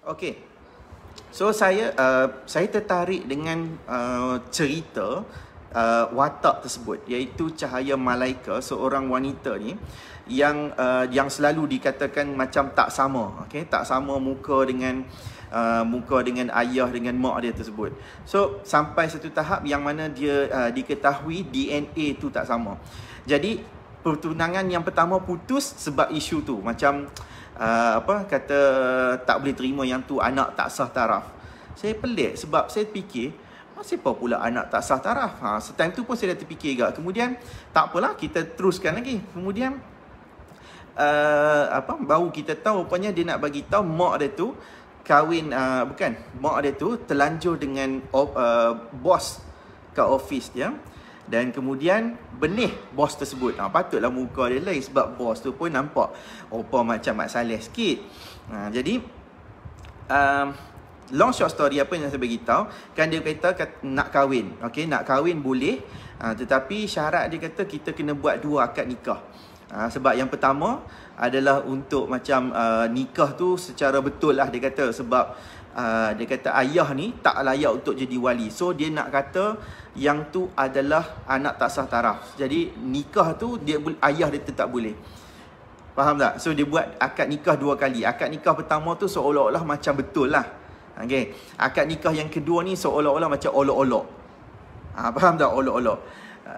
Okey. So saya tertarik dengan cerita watak tersebut, iaitu Cahaya Malaika, seorang wanita ni yang selalu dikatakan macam tak sama, okey, tak sama muka dengan ayah dengan mak dia tersebut. So sampai satu tahap yang mana dia diketahui DNA tu tak sama. Jadi pertunangan yang pertama putus sebab isu tu, macam tak boleh terima yang tu anak tak sah taraf. Saya pelik sebab saya fikir, siapa pula anak tak sah taraf? Setime tu pun saya dah terfikir juga. Kemudian tak apalah, kita teruskan lagi. Kemudian baru kita tahu rupanya dia nak bagi tahu mak dia tu kahwin, mak dia tu terlanjur dengan bos kat office dia. Dan kemudian benih bos tersebut. Patutlah muka dia lain sebab bos tu pun nampak rupa macam Mat Saleh sikit. Jadi long short story, apa yang saya bagi tahu kan, dia kata nak kahwin. Okey, nak kahwin boleh, tetapi syarat dia kata kita kena buat 2 akad nikah. Sebab yang pertama adalah untuk macam nikah tu secara betul lah, dia kata. Sebab dia kata ayah ni tak layak untuk jadi wali. So dia nak kata yang tu adalah anak tak sah taraf. Jadi nikah tu ayah dia tetap boleh. Faham tak? So dia buat akad nikah 2 kali. Akad nikah pertama tu seolah-olah macam betul lah. Okay. Akad nikah yang kedua ni seolah-olah macam olok-olok. Faham tak? Olok-olok.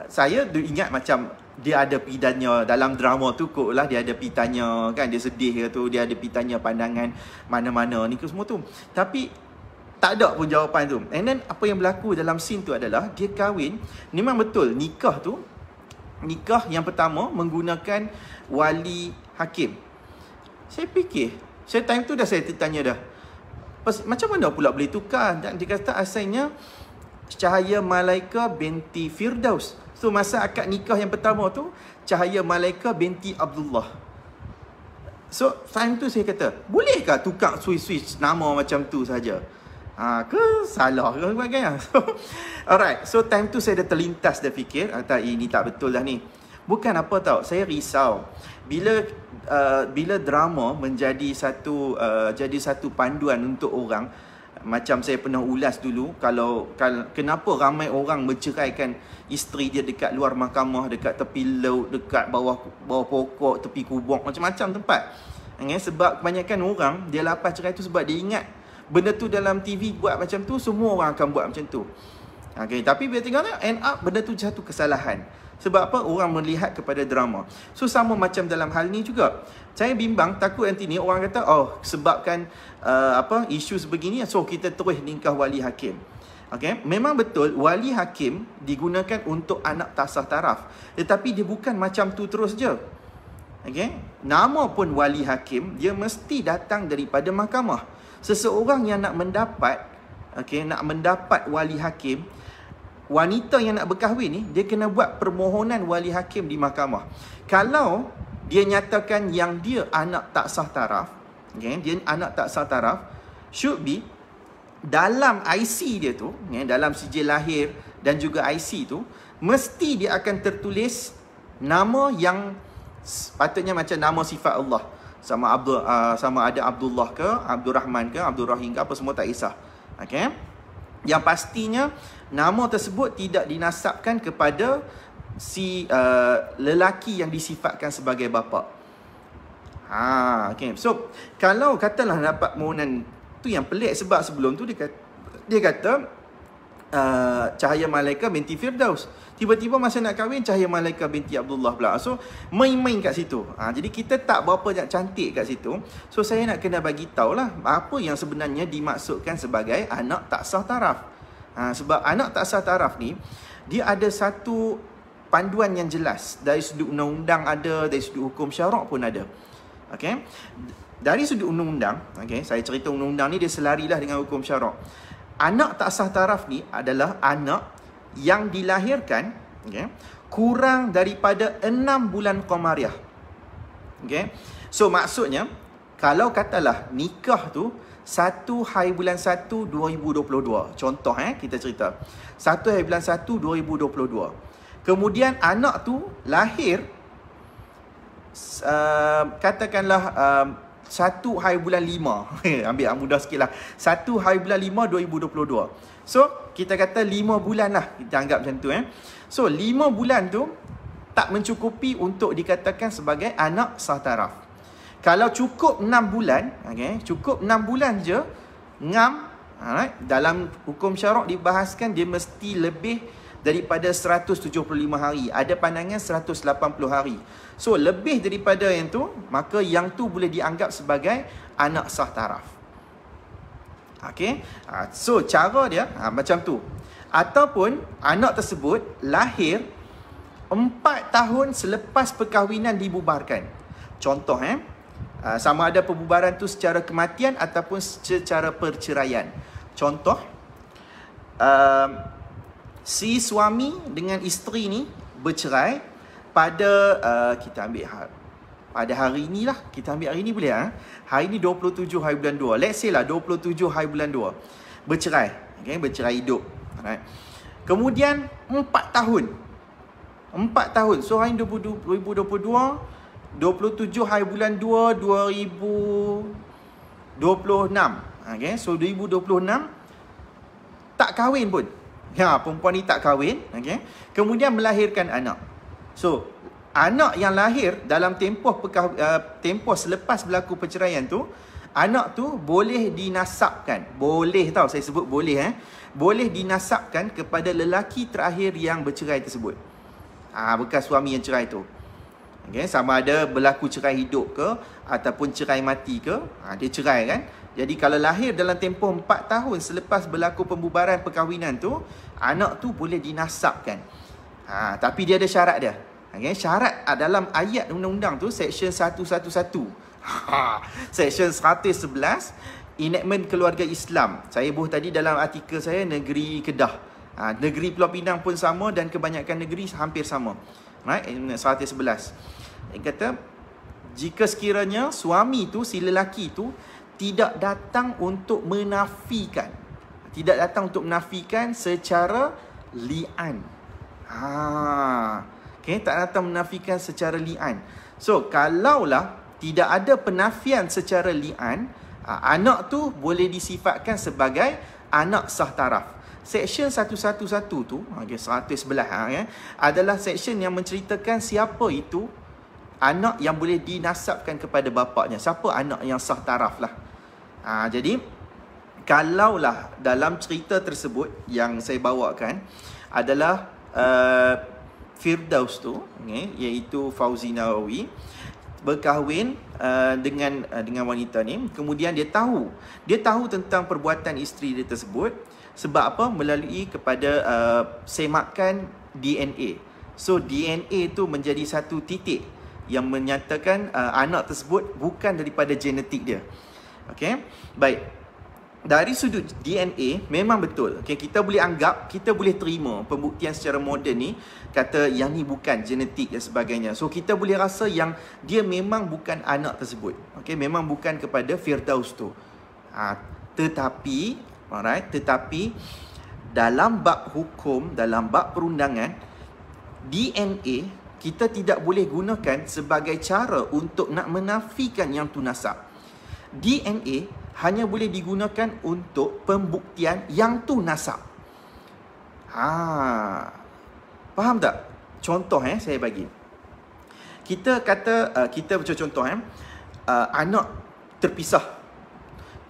Saya ingat macam dia ada pidannya dalam drama tu kot lah, dia ada pitanya kan, dia sedih ke tu, dia ada pitanya pandangan mana-mana ni ke semua tu. Tapi tak ada pun jawapan tu. And then apa yang berlaku dalam scene tu adalah dia kahwin, memang betul nikah tu, nikah yang pertama menggunakan wali hakim. Saya fikir, time tu saya tertanya dah, macam mana pula boleh tukar? Dan dia kata asalnya Cahaya Malaika binti Firdaus. So masa akad nikah yang pertama tu Cahaya Malaika binti Abdullah. So time tu saya kata, bolehkah tukar switch nama macam tu saja? Ke salah ke sebagainya? So, alright. So time tu saya dah terlintas, dah fikir, ini tak betul dah ni. Bukan apa tau, saya risau bila drama menjadi satu panduan untuk orang. Macam saya pernah ulas dulu, kalau kenapa ramai orang menceraikan isteri dia dekat luar mahkamah, dekat tepi laut, dekat bawah pokok, tepi kubur, macam-macam tempat. Sebab kebanyakan orang dia lepas cerai tu sebab dia ingat benda tu dalam TV buat macam tu, semua orang akan buat macam tu. Tapi bila tengok end up benda tu satu kesalahan. Sebab apa? Orang melihat kepada drama. So sama macam dalam hal ni juga. Saya bimbang, takut nanti ni orang kata, sebabkan isu sebegini, so kita terus nikah wali hakim. Memang betul wali hakim digunakan untuk anak tak sah taraf, tetapi dia bukan macam tu terus je. Nama pun wali hakim, dia mesti datang daripada mahkamah. Seseorang yang nak mendapat wali hakim, wanita yang nak berkahwin ni, dia kena buat permohonan wali hakim di mahkamah. Kalau dia nyatakan yang dia anak tak sah taraf, dia anak tak sah taraf, should be dalam IC dia tu, dalam sijil lahir dan juga IC tu, mesti dia akan tertulis nama yang patutnya macam nama sifat Allah. Sama ada Abdullah ke, Abdul Rahman ke, Abdul Rahim ke, apa semua tak kisah. Yang pastinya nama tersebut tidak dinasabkan kepada si lelaki yang disifatkan sebagai bapa. So kalau katalah dapat permohonan tu, yang pelik sebab sebelum tu dia kata Cahaya Malaika binti Firdaus. Tiba-tiba masa nak kahwin Cahaya Malaika binti Abdullah pula. So main-main kat situ. Jadi kita tak berapa cantik kat situ. So saya nak kena bagi tahulah apa yang sebenarnya dimaksudkan sebagai anak tak sah taraf. Sebab anak tak sah taraf ni, dia ada satu panduan yang jelas. Dari sudut undang-undang ada, dari sudut hukum syarak pun ada. Dari sudut undang-undang, saya cerita undang-undang ni dia selarilah dengan hukum syarak. Anak tak sah taraf ni adalah anak yang dilahirkan kurang daripada 6 bulan Qamariah. So maksudnya, kalau katalah nikah tu 1 hari bulan 1 2022. Contoh kita cerita 1 hari bulan 1 2022. Kemudian anak tu lahir katakanlah 1 hari bulan 5. Ambil mudah sikit lah. 1 hari bulan 5 2022. So, kita kata 5 bulan lah. Kita anggap macam tu. So, 5 bulan tu tak mencukupi untuk dikatakan sebagai anak sah taraf. Kalau cukup 6 bulan, okay, cukup 6 bulan je, ngam, alright, dalam hukum syarak dibahaskan dia mesti lebih daripada 175 hari. Ada pandangan 180 hari. So, lebih daripada yang tu, maka yang tu boleh dianggap sebagai anak sah taraf. Okay. So, cara dia macam tu. Ataupun anak tersebut lahir 4 tahun selepas perkahwinan dibubarkan. Contoh, sama ada pembubaran tu secara kematian ataupun secara perceraian. Contoh, si suami dengan isteri ni bercerai pada kita ambil pada hari ni lah. Kita ambil hari ni boleh lah. Hari ni 27 hari bulan 2. Let's say lah 27 hari bulan 2. Bercerai. Okay, bercerai hidup. Alright. Kemudian 4 tahun. 4 tahun. So hari 2022, 27 hari bulan 2 2026. Okay, so 2026 tak kahwin pun. Ya, perempuan ni tak kahwin. Okay. Kemudian melahirkan anak. So, anak yang lahir dalam tempoh selepas berlaku perceraian tu, anak tu boleh dinasabkan. Boleh tau, saya sebut boleh. Boleh dinasabkan kepada lelaki terakhir yang bercerai tersebut. Bekas suami yang cerai tu. Okay, sama ada berlaku cerai hidup ke ataupun cerai mati ke, dia cerai kan. Jadi kalau lahir dalam tempoh 4 tahun selepas berlaku pembubaran perkahwinan tu, anak tu boleh dinasabkan. Tapi dia ada syarat dia. Okay, syarat dalam ayat undang-undang tu, Seksyen 111. Seksyen 111, enactment keluarga Islam. Saya buh tadi dalam artikel saya, negeri Kedah. Negeri Pulau Pinang pun sama dan kebanyakan negeri hampir sama. Right? 111. Dia kata, jika sekiranya suami tu, si lelaki tu, tidak datang untuk menafikan. Tidak datang untuk menafikan secara li'an. Okay, tak datang menafikan secara li'an. So, kalaulah tidak ada penafian secara li'an, anak tu boleh disifatkan sebagai anak sah taraf. Seksyen 111 tu, 111 adalah seksyen yang menceritakan siapa itu anak yang boleh dinasabkan kepada bapaknya. Siapa anak yang sah taraf lah. Jadi, kalaulah dalam cerita tersebut yang saya bawakan adalah Firdaus tu, iaitu Fauzi Nawawi, berkahwin dengan wanita ni. Kemudian dia tahu tentang perbuatan isteri dia tersebut. Sebab apa? Melalui kepada semakan DNA. So DNA tu menjadi satu titik yang menyatakan anak tersebut bukan daripada genetik dia. Okey, baik. Dari sudut DNA memang betul. Okay, kita boleh anggap, kita boleh terima pembuktian secara moden ni, kata yang ni bukan genetik dan sebagainya. So kita boleh rasa yang dia memang bukan anak tersebut. Okay, memang bukan kepada Firdaus tu. Tetapi dalam bab hukum, dalam bab perundangan, DNA kita tidak boleh gunakan sebagai cara untuk nak menafikan yang tu nasab. DNA hanya boleh digunakan untuk pembuktian yang tu nasab. Faham tak? Contoh saya bagi. Kita kata, kita macam contoh anak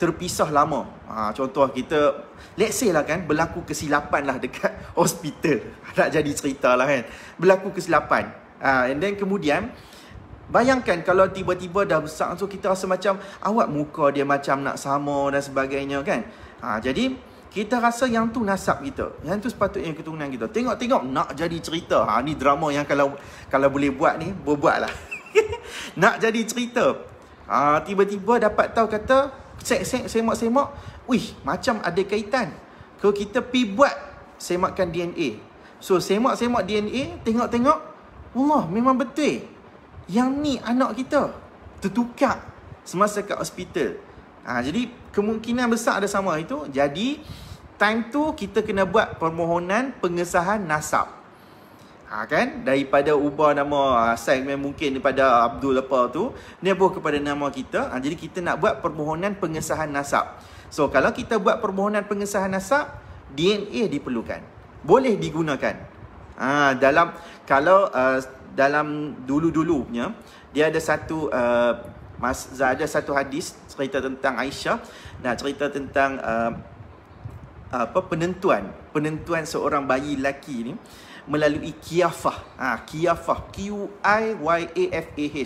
terpisah lama. Contoh kita, let's say lah kan, berlaku kesilapan lah dekat hospital. Nak jadi cerita lah kan. Berlaku kesilapan. And then kemudian, bayangkan kalau tiba-tiba dah besar, so kita rasa macam awak muka dia macam nak sama dan sebagainya kan. Jadi kita rasa yang tu nasab kita, yang tu sepatutnya keturunan kita. Tengok-tengok nak jadi cerita. Ni drama yang kalau boleh buat ni, buatlah. Nak jadi cerita. Tiba-tiba dapat tahu kata, semak-semak, wih, macam ada kaitan. Kalau kita pi buat semakan DNA. So semak-semak DNA, tengok-tengok, Allah, memang betul. Yang ni anak kita tertukar semasa kat hospital. Jadi kemungkinan besar ada sama itu. Jadi time tu kita kena buat permohonan pengesahan nasab. Kan? Daripada ubah nama segmen mungkin daripada Abdul apa tu, nebuh kepada nama kita. Jadi kita nak buat permohonan pengesahan nasab. So kalau kita buat permohonan pengesahan nasab, DNA diperlukan. Boleh digunakan. Dalam dulu-dulunya dia ada satu hadis cerita tentang Aisyah, cerita tentang penentuan seorang bayi lelaki ni melalui qiyafah. Qiyafah, Q-I-Y-A-F-A-H.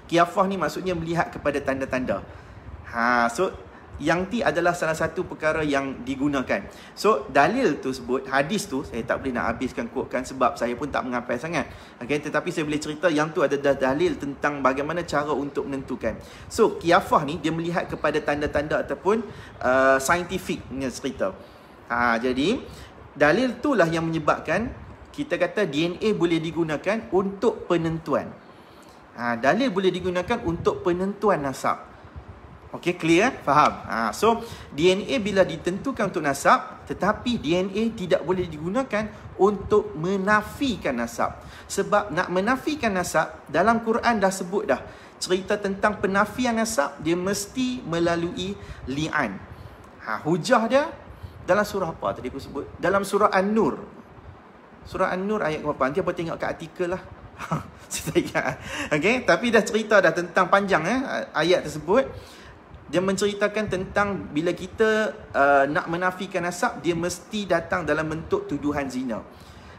Qiyafah ni maksudnya melihat kepada tanda-tanda. So yang ti adalah salah satu perkara yang digunakan. So dalil tu sebut, hadis tu saya tak boleh nak habiskan quotekan sebab saya pun tak menghafal sangat. Tetapi saya boleh cerita yang tu ada dalil tentang bagaimana cara untuk menentukan. So qiyafah ni dia melihat kepada tanda-tanda ataupun scientificnya cerita. Jadi dalil itulah yang menyebabkan kita kata DNA boleh digunakan untuk penentuan. Dalil boleh digunakan untuk penentuan nasab. Okey, clear? Faham? So DNA bila ditentukan untuk nasab, tetapi DNA tidak boleh digunakan untuk menafikan nasab. Sebab nak menafikan nasab, dalam Quran dah sebut dah, cerita tentang penafian nasab dia mesti melalui li'an. Hujah dia dalam surah apa tadi aku sebut? Dalam surah An-Nur. Surah An-Nur ayat berapa? Nanti apa tengok kat artikel lah. Saya tak ingat. Tapi dah cerita dah tentang panjang ayat tersebut. Dia menceritakan tentang bila kita nak menafikan nasab, dia mesti datang dalam bentuk tuduhan zina.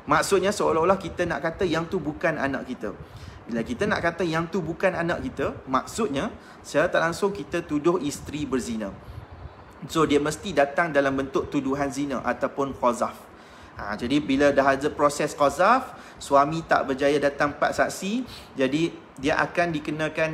Maksudnya seolah-olah kita nak kata yang tu bukan anak kita. Bila kita nak kata yang tu bukan anak kita, maksudnya secara tak langsung kita tuduh isteri berzina. So dia mesti datang dalam bentuk tuduhan zina ataupun qazaf. Jadi bila dah ada proses qazaf, suami tak berjaya datang 4 saksi, jadi dia akan dikenakan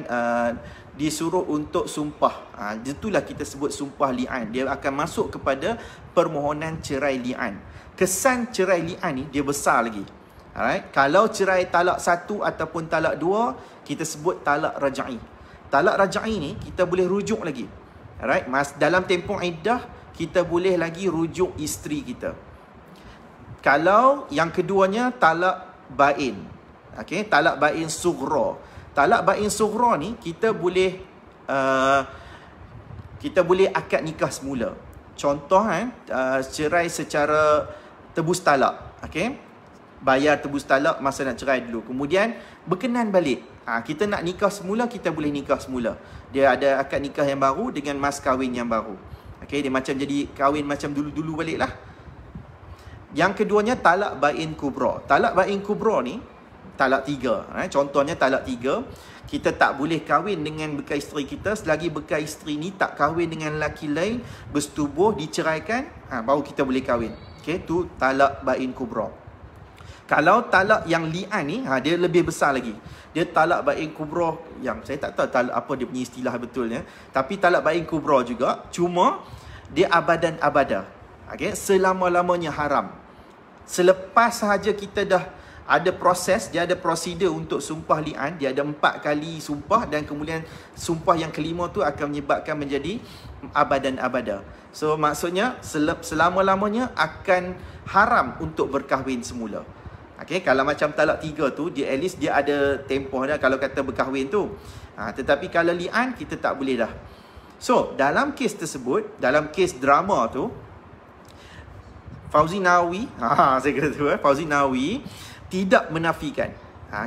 disuruh untuk sumpah. Itulah kita sebut sumpah li'an. Dia akan masuk kepada permohonan cerai li'an. Kesan cerai li'an ni dia besar lagi. Alright? Kalau cerai talak 1 ataupun talak 2, kita sebut talak raj'i. Talak raj'i ni kita boleh rujuk lagi. Alright? Dalam tempoh iddah kita boleh lagi rujuk isteri kita. Kalau yang keduanya talak bain. Talak bain sughra. Talak bain sughra ni kita boleh akad nikah semula. Contoh cerai secara tebus talak. Bayar tebus talak masa nak cerai dulu. Kemudian berkenan balik. Kita nak nikah semula, kita boleh nikah semula. Dia ada akad nikah yang baru dengan mas kahwin yang baru. Dia macam jadi kahwin macam dulu-dulu balik lah. Yang keduanya talak bain kubra. Talak bain kubra ni talak 3. Contohnya talak 3, kita tak boleh kahwin dengan bekas isteri kita selagi bekas isteri ni tak kahwin dengan lelaki lain, bersetubuh, diceraikan, baru kita boleh kahwin. Tu talak bain kubra. Kalau talak yang li'an ni, dia lebih besar lagi. Dia talak bain kubra yang saya tak tahu talak apa dia punya istilah betulnya, tapi talak bain kubra juga, cuma dia abadan abada. Selama-lamanya haram. Selepas sahaja kita dah ada proses, dia ada prosedur untuk sumpah li'an, dia ada 4 kali sumpah dan kemudian sumpah yang kelima tu akan menyebabkan menjadi abadan abada. So maksudnya selama-lamanya akan haram untuk berkahwin semula. Kalau macam talak 3 tu, dia at least dia ada tempoh dah kalau kata berkahwin tu. Tetapi kalau li'an kita tak boleh dah. So dalam kes tersebut, dalam kes drama tu, Fauzi Nawawi, saya kata tu, Fauzi Nawawi tidak menafikan.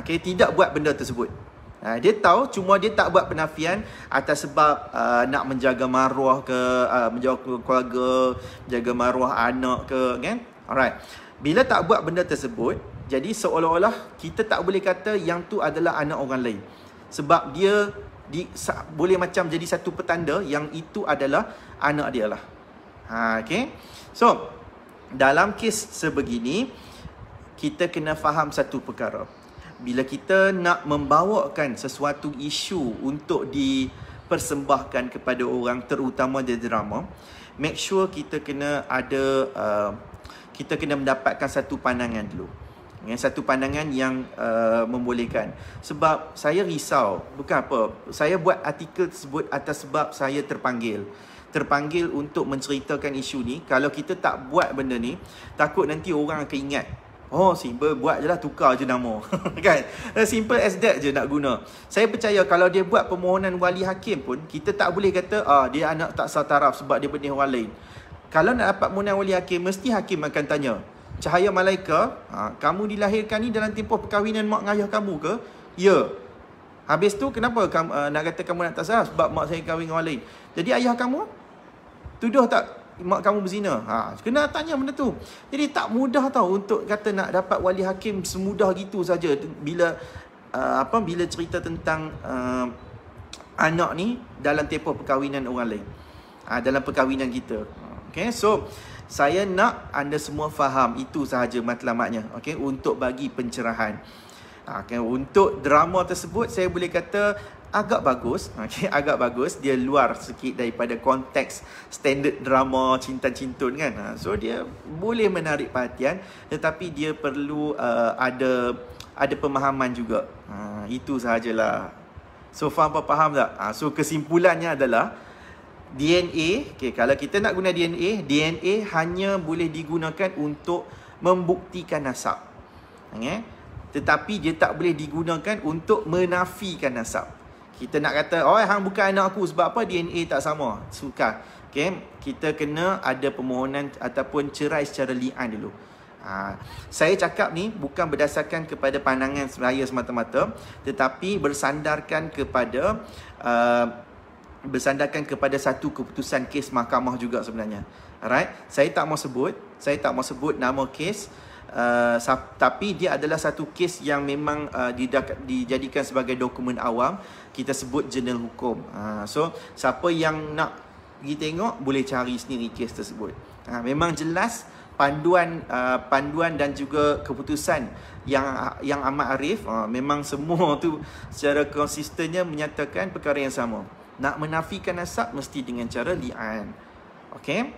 Tidak buat benda tersebut. Dia tahu, cuma dia tak buat penafian atas sebab nak menjaga maruah ke, menjaga keluarga, menjaga maruah anak ke, kan? Alright. Bila tak buat benda tersebut, jadi seolah-olah kita tak boleh kata yang tu adalah anak orang lain. Sebab dia boleh macam jadi satu petanda yang itu adalah anak dia lah. So dalam kes sebegini, kita kena faham satu perkara. Bila kita nak membawakan sesuatu isu untuk dipersembahkan kepada orang, terutama di drama, make sure kita kena ada kita kena mendapatkan satu pandangan dulu. Satu pandangan yang membolehkan. Sebab saya risau, bukan apa, saya buat artikel tersebut atas sebab saya terpanggil untuk menceritakan isu ni. Kalau kita tak buat benda ni, takut nanti orang akan ingat Oh, simple, buat je lah, tukar je nama. Kan? Simple as that je nak guna. Saya percaya kalau dia buat permohonan wali hakim pun, kita tak boleh kata dia anak tak sah taraf sebab dia benih orang lain. Kalau nak dapat permohonan wali hakim, mesti hakim akan tanya, Cahaya Malaika, kamu dilahirkan ni dalam tempoh perkahwinan mak ngayah kamu ke? Ya. Habis tu kenapa kamu, nak kata kamu nak tak sah? Sebab mak saya kahwin dengan orang lain. Jadi ayah kamu tuduh tak mak kamu berzina? Kena tanya benda tu. Jadi tak mudah tau untuk kata nak dapat wali hakim semudah gitu saja bila bila cerita tentang anak ni dalam tempoh perkahwinan orang lain. Dalam perkahwinan kita. Okay, so saya nak anda semua faham itu sahaja matlamatnya, okay, untuk bagi pencerahan. Okay, untuk drama tersebut saya boleh kata agak bagus, okay, agak bagus. Dia luar sikit daripada konteks standard drama cinta-cintun kan. So dia boleh menarik perhatian, tetapi dia perlu ada pemahaman juga. Itu sahajalah. So faham tak? So kesimpulannya adalah DNA, okay, kalau kita nak guna DNA hanya boleh digunakan untuk membuktikan nasab. Okay? Tetapi dia tak boleh digunakan untuk menafikan nasab. Kita nak kata, hang bukan anak aku, sebab apa? DNA tak sama. Sukar. Okay? Kita kena ada permohonan ataupun cerai secara li'an dulu. Saya cakap ni bukan berdasarkan kepada pandangan saya semata-mata, tetapi bersandarkan kepada satu keputusan kes mahkamah juga sebenarnya. Alright? Saya tak mau sebut nama kes, tapi dia adalah satu kes yang memang dijadikan sebagai dokumen awam. Kita sebut jurnal hukum. So siapa yang nak pergi tengok boleh cari sendiri kes tersebut. Memang jelas panduan dan juga keputusan yang amat arif. Memang semua tu secara konsistennya menyatakan perkara yang sama. Nak menafikan nasab mesti dengan cara li'an. Okay?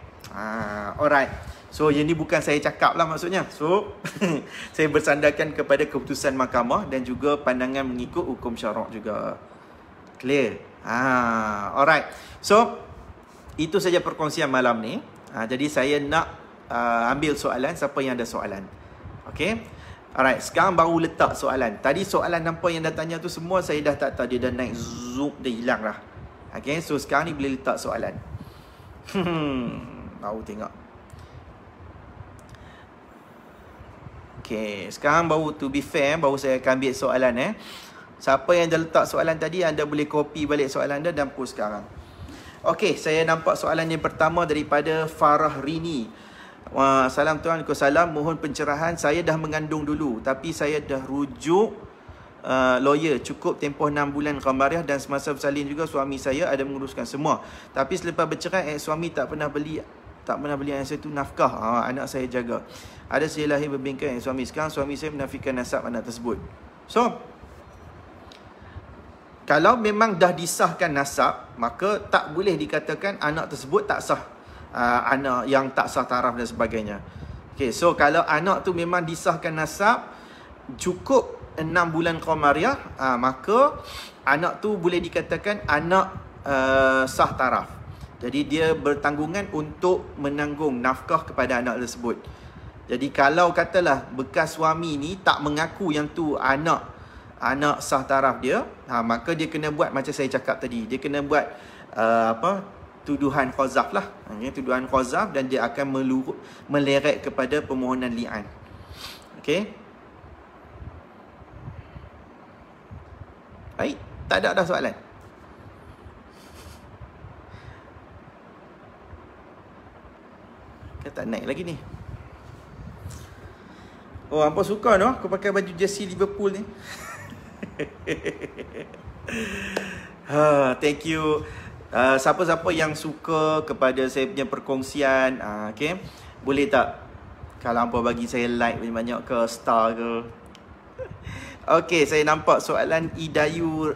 Alright. So yang ni bukan saya cakap lah maksudnya. So saya bersandarkan kepada keputusan mahkamah dan juga pandangan mengikut hukum syarak juga. Clear? Alright. So itu saja perkongsian malam ni. Jadi saya nak ambil soalan, siapa yang ada soalan. Okay? Alright, sekarang baru letak soalan. Tadi soalan nampak yang dah tanya tu semua saya dah tak tahu, dia dah naik zoom, dia hilang lah. Okay, so sekarang ni boleh letak soalan. Baru tengok. Okay, sekarang baru to be fair, baru saya akan ambil soalan. Siapa yang dah letak soalan tadi, anda boleh copy balik soalan anda dan post sekarang. Okay, saya nampak soalan yang pertama daripada Farah Rini. Salam Tuan, Waalaikumsalam. Mohon pencerahan, saya dah mengandung dulu, tapi saya dah rujuk lawyer, cukup tempoh 6 bulan qamariah, dan semasa bersalin juga suami saya ada menguruskan semua. Tapi selepas bercerai, suami tak pernah beli anak saya tu nafkah. Anak saya jaga. Ada saya lahir berbingkai suami. Sekarang suami saya menafikan nasab anak tersebut. So kalau memang dah disahkan nasab, maka tak boleh dikatakan anak tersebut tak sah, anak yang tak sah taraf dan sebagainya. Okay, so kalau anak tu memang disahkan nasab, cukup 6 bulan qamariah, maka anak tu boleh dikatakan anak sah taraf. Jadi dia bertanggungan untuk menanggung nafkah kepada anak tersebut. Jadi kalau katalah bekas suami ni tak mengaku yang tu anak sah taraf dia, maka dia kena buat macam saya cakap tadi. Dia kena buat tuduhan qazaf lah. Tuduhan qazaf, dan dia akan meleret kepada permohonan li'an. Okey. Baik, tak ada soalan. Kan tak naik lagi ni. Oh, hampa suka no aku pakai baju jersey Liverpool ni. Thank you. Siapa-siapa yang suka kepada saya punya perkongsian, okay, boleh tak kalau hampa bagi saya like banyak-banyak ke, star ke. Okay, saya nampak soalan Idayu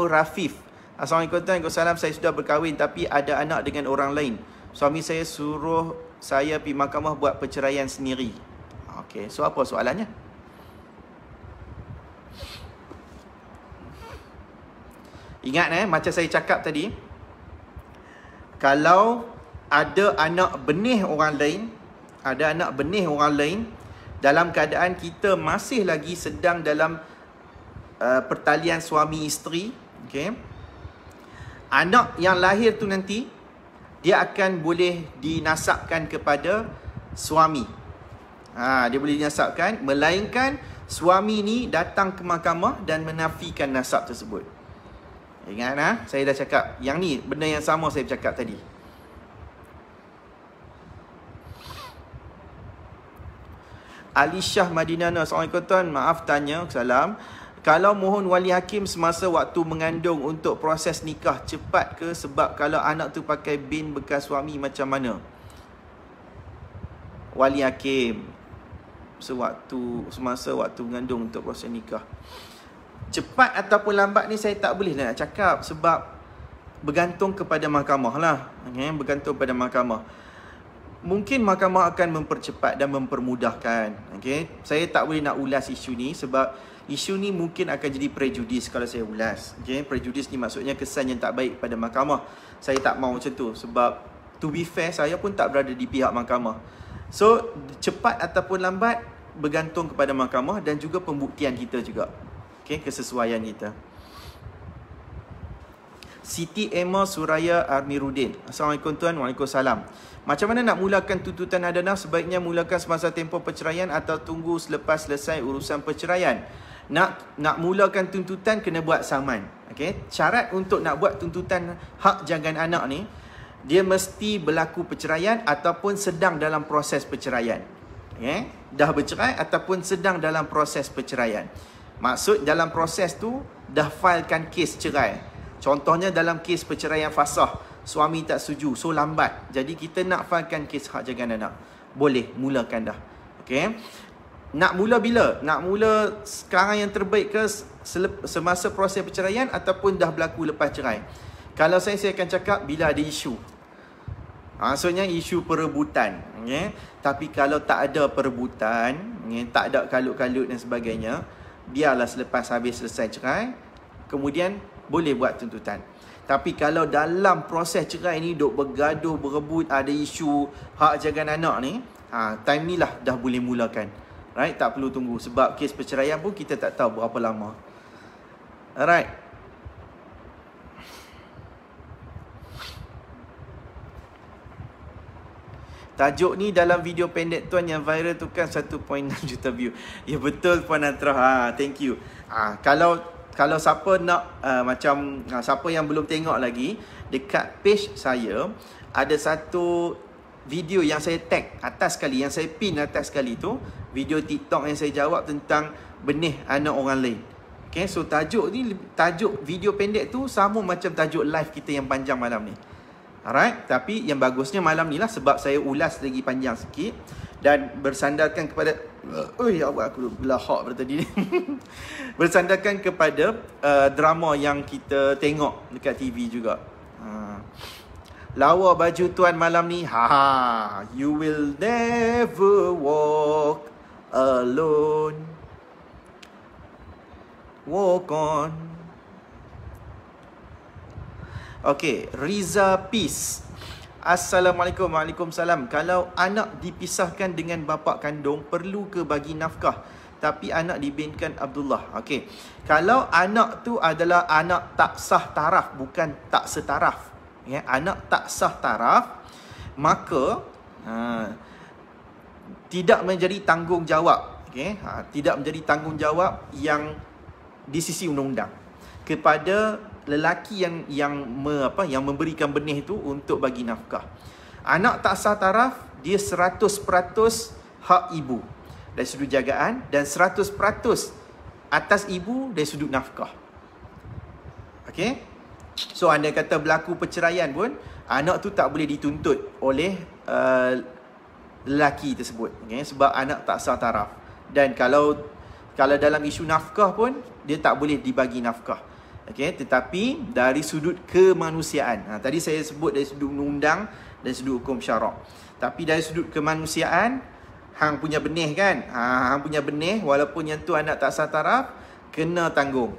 Rafif. Assalamualaikum tuan, Waalaikumsalam. Saya sudah berkahwin tapi ada anak dengan orang lain. Suami saya suruh saya pergi mahkamah buat perceraian sendiri. Okay, so apa soalannya? Ingat macam saya cakap tadi, kalau ada anak benih orang lain, dalam keadaan kita masih lagi sedang dalam pertalian suami isteri, okey, anak yang lahir tu nanti dia akan boleh dinasabkan kepada suami. Dia boleh dinasabkan, melainkan suami ni datang ke mahkamah dan menafikan nasab tersebut. Ingat saya dah cakap yang ni, benda yang sama saya cakap tadi. Alishah Madinana, Assalamualaikum tuan, maaf tanya, salam. Kalau mohon wali hakim semasa waktu mengandung untuk proses nikah cepat ke? Sebab kalau anak tu pakai bin bekas suami macam mana? Wali hakim semasa waktu mengandung untuk proses nikah, cepat ataupun lambat ni saya tak boleh nak cakap, sebab bergantung kepada mahkamah lah. Bergantung pada mahkamah. Mungkin mahkamah akan mempercepat dan mempermudahkan. Saya tak boleh nak ulas isu ni sebab isu ni mungkin akan jadi prejudis kalau saya ulas. Prejudis ni maksudnya kesan yang tak baik pada mahkamah. Saya tak mahu macam tu sebab to be fair, saya pun tak berada di pihak mahkamah. So, cepat ataupun lambat bergantung kepada mahkamah dan juga pembuktian kita juga. Kesesuaian kita. Siti Emma Suraya Armiruddin, Assalamualaikum tuan. Waalaikumsalam. Macam mana nak mulakan tuntutan adanah? Sebaiknya mulakan semasa tempoh perceraian atau tunggu selepas selesai urusan perceraian? Nak mulakan tuntutan kena buat saman. Syarat untuk nak buat tuntutan hak jagaan anak ni, dia mesti berlaku perceraian ataupun sedang dalam proses perceraian. Dah bercerai ataupun sedang dalam proses perceraian. Maksud dalam proses tu dah filekan kes cerai. Contohnya dalam kes perceraian fasah, suami tak setuju, so lambat. Jadi kita nak filekan kes hak jagaan anak. Boleh mulakan dah. Nak mula bila? Nak mula sekarang yang terbaik ke semasa proses perceraian ataupun dah berlaku lepas cerai? Kalau saya akan cakap bila ada isu. Maksudnya isu perebutan. Tapi kalau tak ada perebutan, tak ada kalut-kalut dan sebagainya, biarlah selepas habis selesai cerai, kemudian boleh buat tuntutan. Tapi kalau dalam proses cerai ni duk bergaduh, berebut, ada isu hak jagaan anak ni, time ni lah dah boleh mulakan. Right? Tak perlu tunggu sebab kes perceraian pun kita tak tahu berapa lama. Alright. Tajuk ni dalam video pendek tuan yang viral tu kan 1.6 juta view. Ya betul Puan Antra. Thank you. Kalau siapa nak siapa yang belum tengok lagi, dekat page saya ada satu video yang saya tag atas sekali, yang saya pin atas sekali tu, video TikTok yang saya jawab tentang benih anak orang lain. So tajuk video pendek tu sama macam tajuk live kita yang panjang malam ni. Alright, tapi yang bagusnya malam ni lah sebab saya ulas lagi panjang sikit dan bersandarkan kepada aku belahak pada tadi ni. Bersandarkan kepada drama yang kita tengok dekat TV juga. Lawa baju tuan malam ni. You will never walk alone. Walk on. Okay, Riza Peace. Assalamualaikum. Waalaikumsalam. Kalau anak dipisahkan dengan bapa kandung, perlu ke bagi nafkah? Tapi anak dibinkan Abdullah. Okay, kalau anak tu adalah anak tak sah taraf, bukan tak setaraf, anak tak sah taraf, maka tidak menjadi tanggungjawab. Tidak menjadi tanggungjawab yang di sisi undang-undang kepada lelaki yang memberikan benih tu untuk bagi nafkah. Anak tak sah taraf, dia 100% hak ibu dari sudut jagaan dan 100% atas ibu dari sudut nafkah. So anda kata berlaku perceraian pun, anak tu tak boleh dituntut oleh lelaki tersebut, sebab anak tak sah taraf. Dan kalau dalam isu nafkah pun, dia tak boleh dibagi nafkah. Tetapi dari sudut kemanusiaan, tadi saya sebut dari sudut undang dan sudut hukum syarak. Tapi dari sudut kemanusiaan, hang punya benih kan, hang punya benih walaupun yang tu anak tak sah taraf, kena tanggung.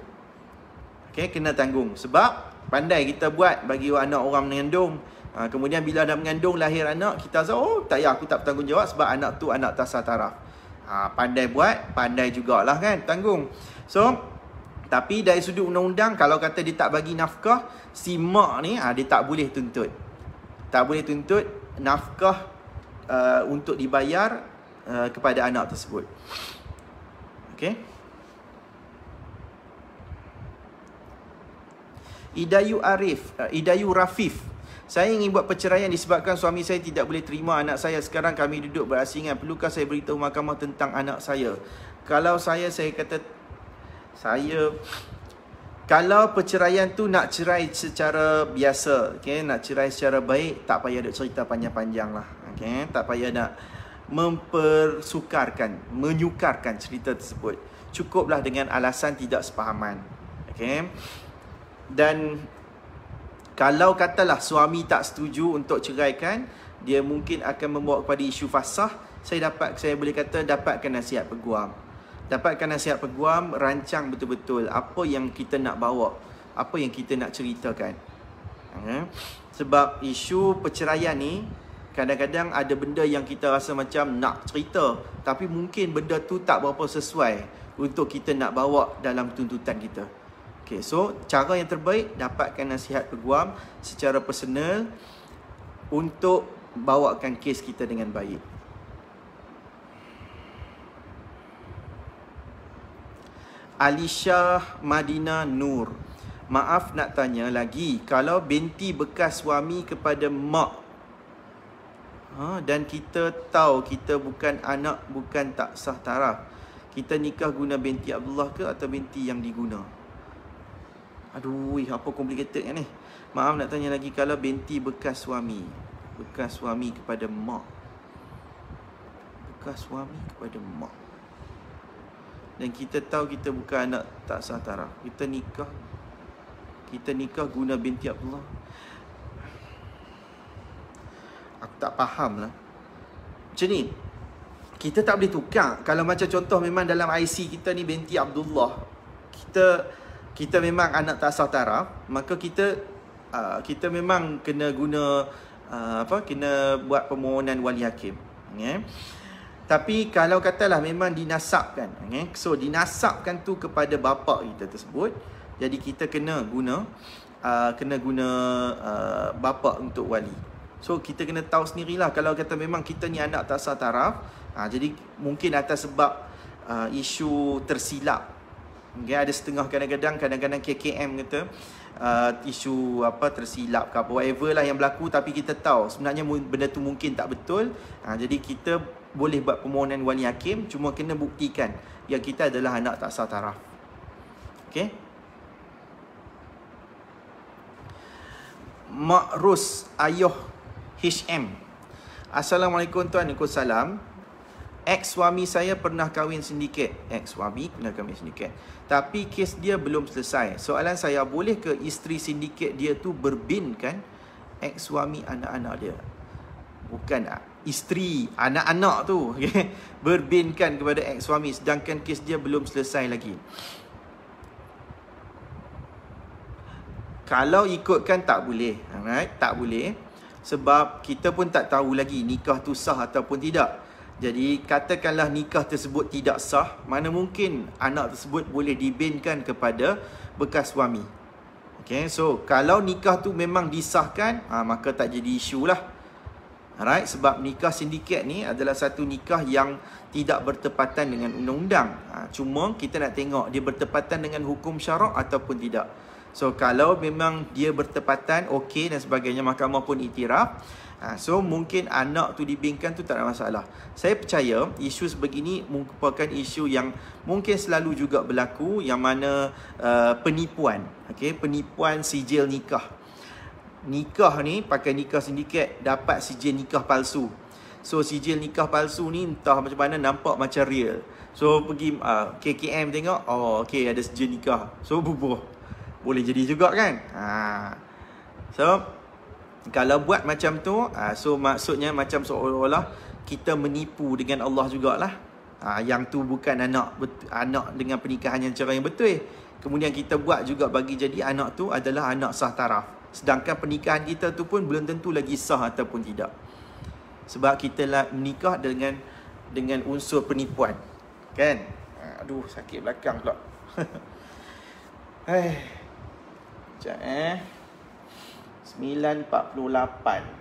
Kena tanggung. Sebab pandai kita buat bagi anak orang mengandung. Kemudian bila dah mengandung, lahir anak, kita rasa, oh tak payah, aku tak bertanggungjawab sebab anak tu anak tak sah taraf. Pandai buat, pandai jugalah kan, tanggung. So, tapi dari sudut undang-undang, kalau kata dia tak bagi nafkah, si mak ni dia tak boleh tuntut. Tak boleh tuntut nafkah untuk dibayar kepada anak tersebut. Okey. Idayu Rafif. Saya ingin buat perceraian disebabkan suami saya tidak boleh terima anak saya. Sekarang kami duduk berasingan. Perlukah saya beritahu mahkamah tentang anak saya? Kalau saya kata, kalau perceraian tu nak cerai secara biasa, okay? Nak cerai secara baik, tak payah nak cerita panjang-panjang lah. Okay? Tak payah nak menyukarkan cerita tersebut. Cukuplah dengan alasan tidak sepahaman. Okay? Dan kalau katalah suami tak setuju untuk ceraikan, dia mungkin akan membawa kepada isu fasah. Saya boleh kata dapatkan nasihat peguam. Dapatkan nasihat peguam, rancang betul-betul apa yang kita nak bawa, apa yang kita nak ceritakan. Sebab isu perceraian ni, kadang-kadang ada benda yang kita rasa macam nak cerita, tapi mungkin benda tu tak berapa sesuai untuk kita nak bawa dalam tuntutan kita. Okay, so cara yang terbaik, dapatkan nasihat peguam secara personal untuk bawakan kes kita dengan baik. Alisha Madina Nur. Maaf nak tanya lagi, kalau binti bekas suami kepada mak dan kita tahu kita bukan anak, bukan tak sah taraf, kita nikah guna binti Abdullah ke atau binti yang diguna? Aduh, apa complicated kan ni? Maaf nak tanya lagi, kalau binti bekas suami kepada mak, dan kita tahu kita bukan anak tak sah taraf, kita nikah guna binti Abdullah. Aku tak faham lah. Macam ni, kita tak boleh tukar. Kalau macam contoh memang dalam IC kita ni binti Abdullah, kita memang anak tak sah taraf, maka kita memang kena guna kena buat permohonan wali hakim. Okay? Tapi kalau katalah memang dinasabkan, okay? So dinasabkan tu kepada bapa kita tersebut, jadi kita kena guna bapa untuk wali. So kita kena tahu sendirilah, kalau kata memang kita ni anak tak sah taraf, jadi mungkin atas sebab isu tersilap. Okay, ada setengah kadang-kadang KKM kata isu tersilap ke apa, whatever lah yang berlaku, tapi kita tahu sebenarnya benda tu mungkin tak betul. Jadi kita boleh buat permohonan wali hakim, cuma kena buktikan yang kita adalah anak tak sah taraf. Okay. Mak Rus Ayuh HM. Assalamualaikum tuan. Waalaikumsalam. Ex-suami saya pernah kahwin sindiket. Tapi kes dia belum selesai. Soalan saya, boleh ke isteri sindiket dia tu berbinkan ex-suami anak-anak dia? Bukan isteri, anak-anak tu. Okay? Berbinkan kepada ex-suami sedangkan kes dia belum selesai lagi. Kalau ikutkan tak boleh. Alright? Tak boleh. Sebab kita pun tak tahu lagi nikah tu sah ataupun tidak. Jadi katakanlah nikah tersebut tidak sah, mana mungkin anak tersebut boleh dibinkan kepada bekas suami. Okay, so kalau nikah tu memang disahkan, maka tak jadi isu lah. Alright, sebab nikah sindiket ni adalah satu nikah yang tidak bertepatan dengan undang-undang. Cuma kita nak tengok dia bertepatan dengan hukum syarak ataupun tidak. So kalau memang dia bertepatan, okey dan sebagainya, mahkamah pun iktiraf. So mungkin anak tu dibinkan tu tak ada masalah. Saya percaya isu sebegini merupakan isu yang mungkin selalu juga berlaku, yang mana penipuan, okay? Penipuan sijil nikah. Nikah ni pakai nikah sindiket, dapat sijil nikah palsu. So sijil nikah palsu ni entah macam mana, nampak macam real. So pergi KKM tengok, oh okay ada sijil nikah, so bubuh. Boleh jadi juga kan. So kalau buat macam tu, so maksudnya macam seolah-olah kita menipu dengan Allah jugalah. Yang tu bukan anak dengan pernikahan yang cara yang betul. Kemudian kita buat juga bagi jadi anak tu adalah anak sah taraf. Sedangkan pernikahan kita tu pun belum tentu lagi sah ataupun tidak. Sebab kita lah menikah dengan dengan unsur penipuan. Kan? Aduh, sakit belakang pula. Sekejap 9.48.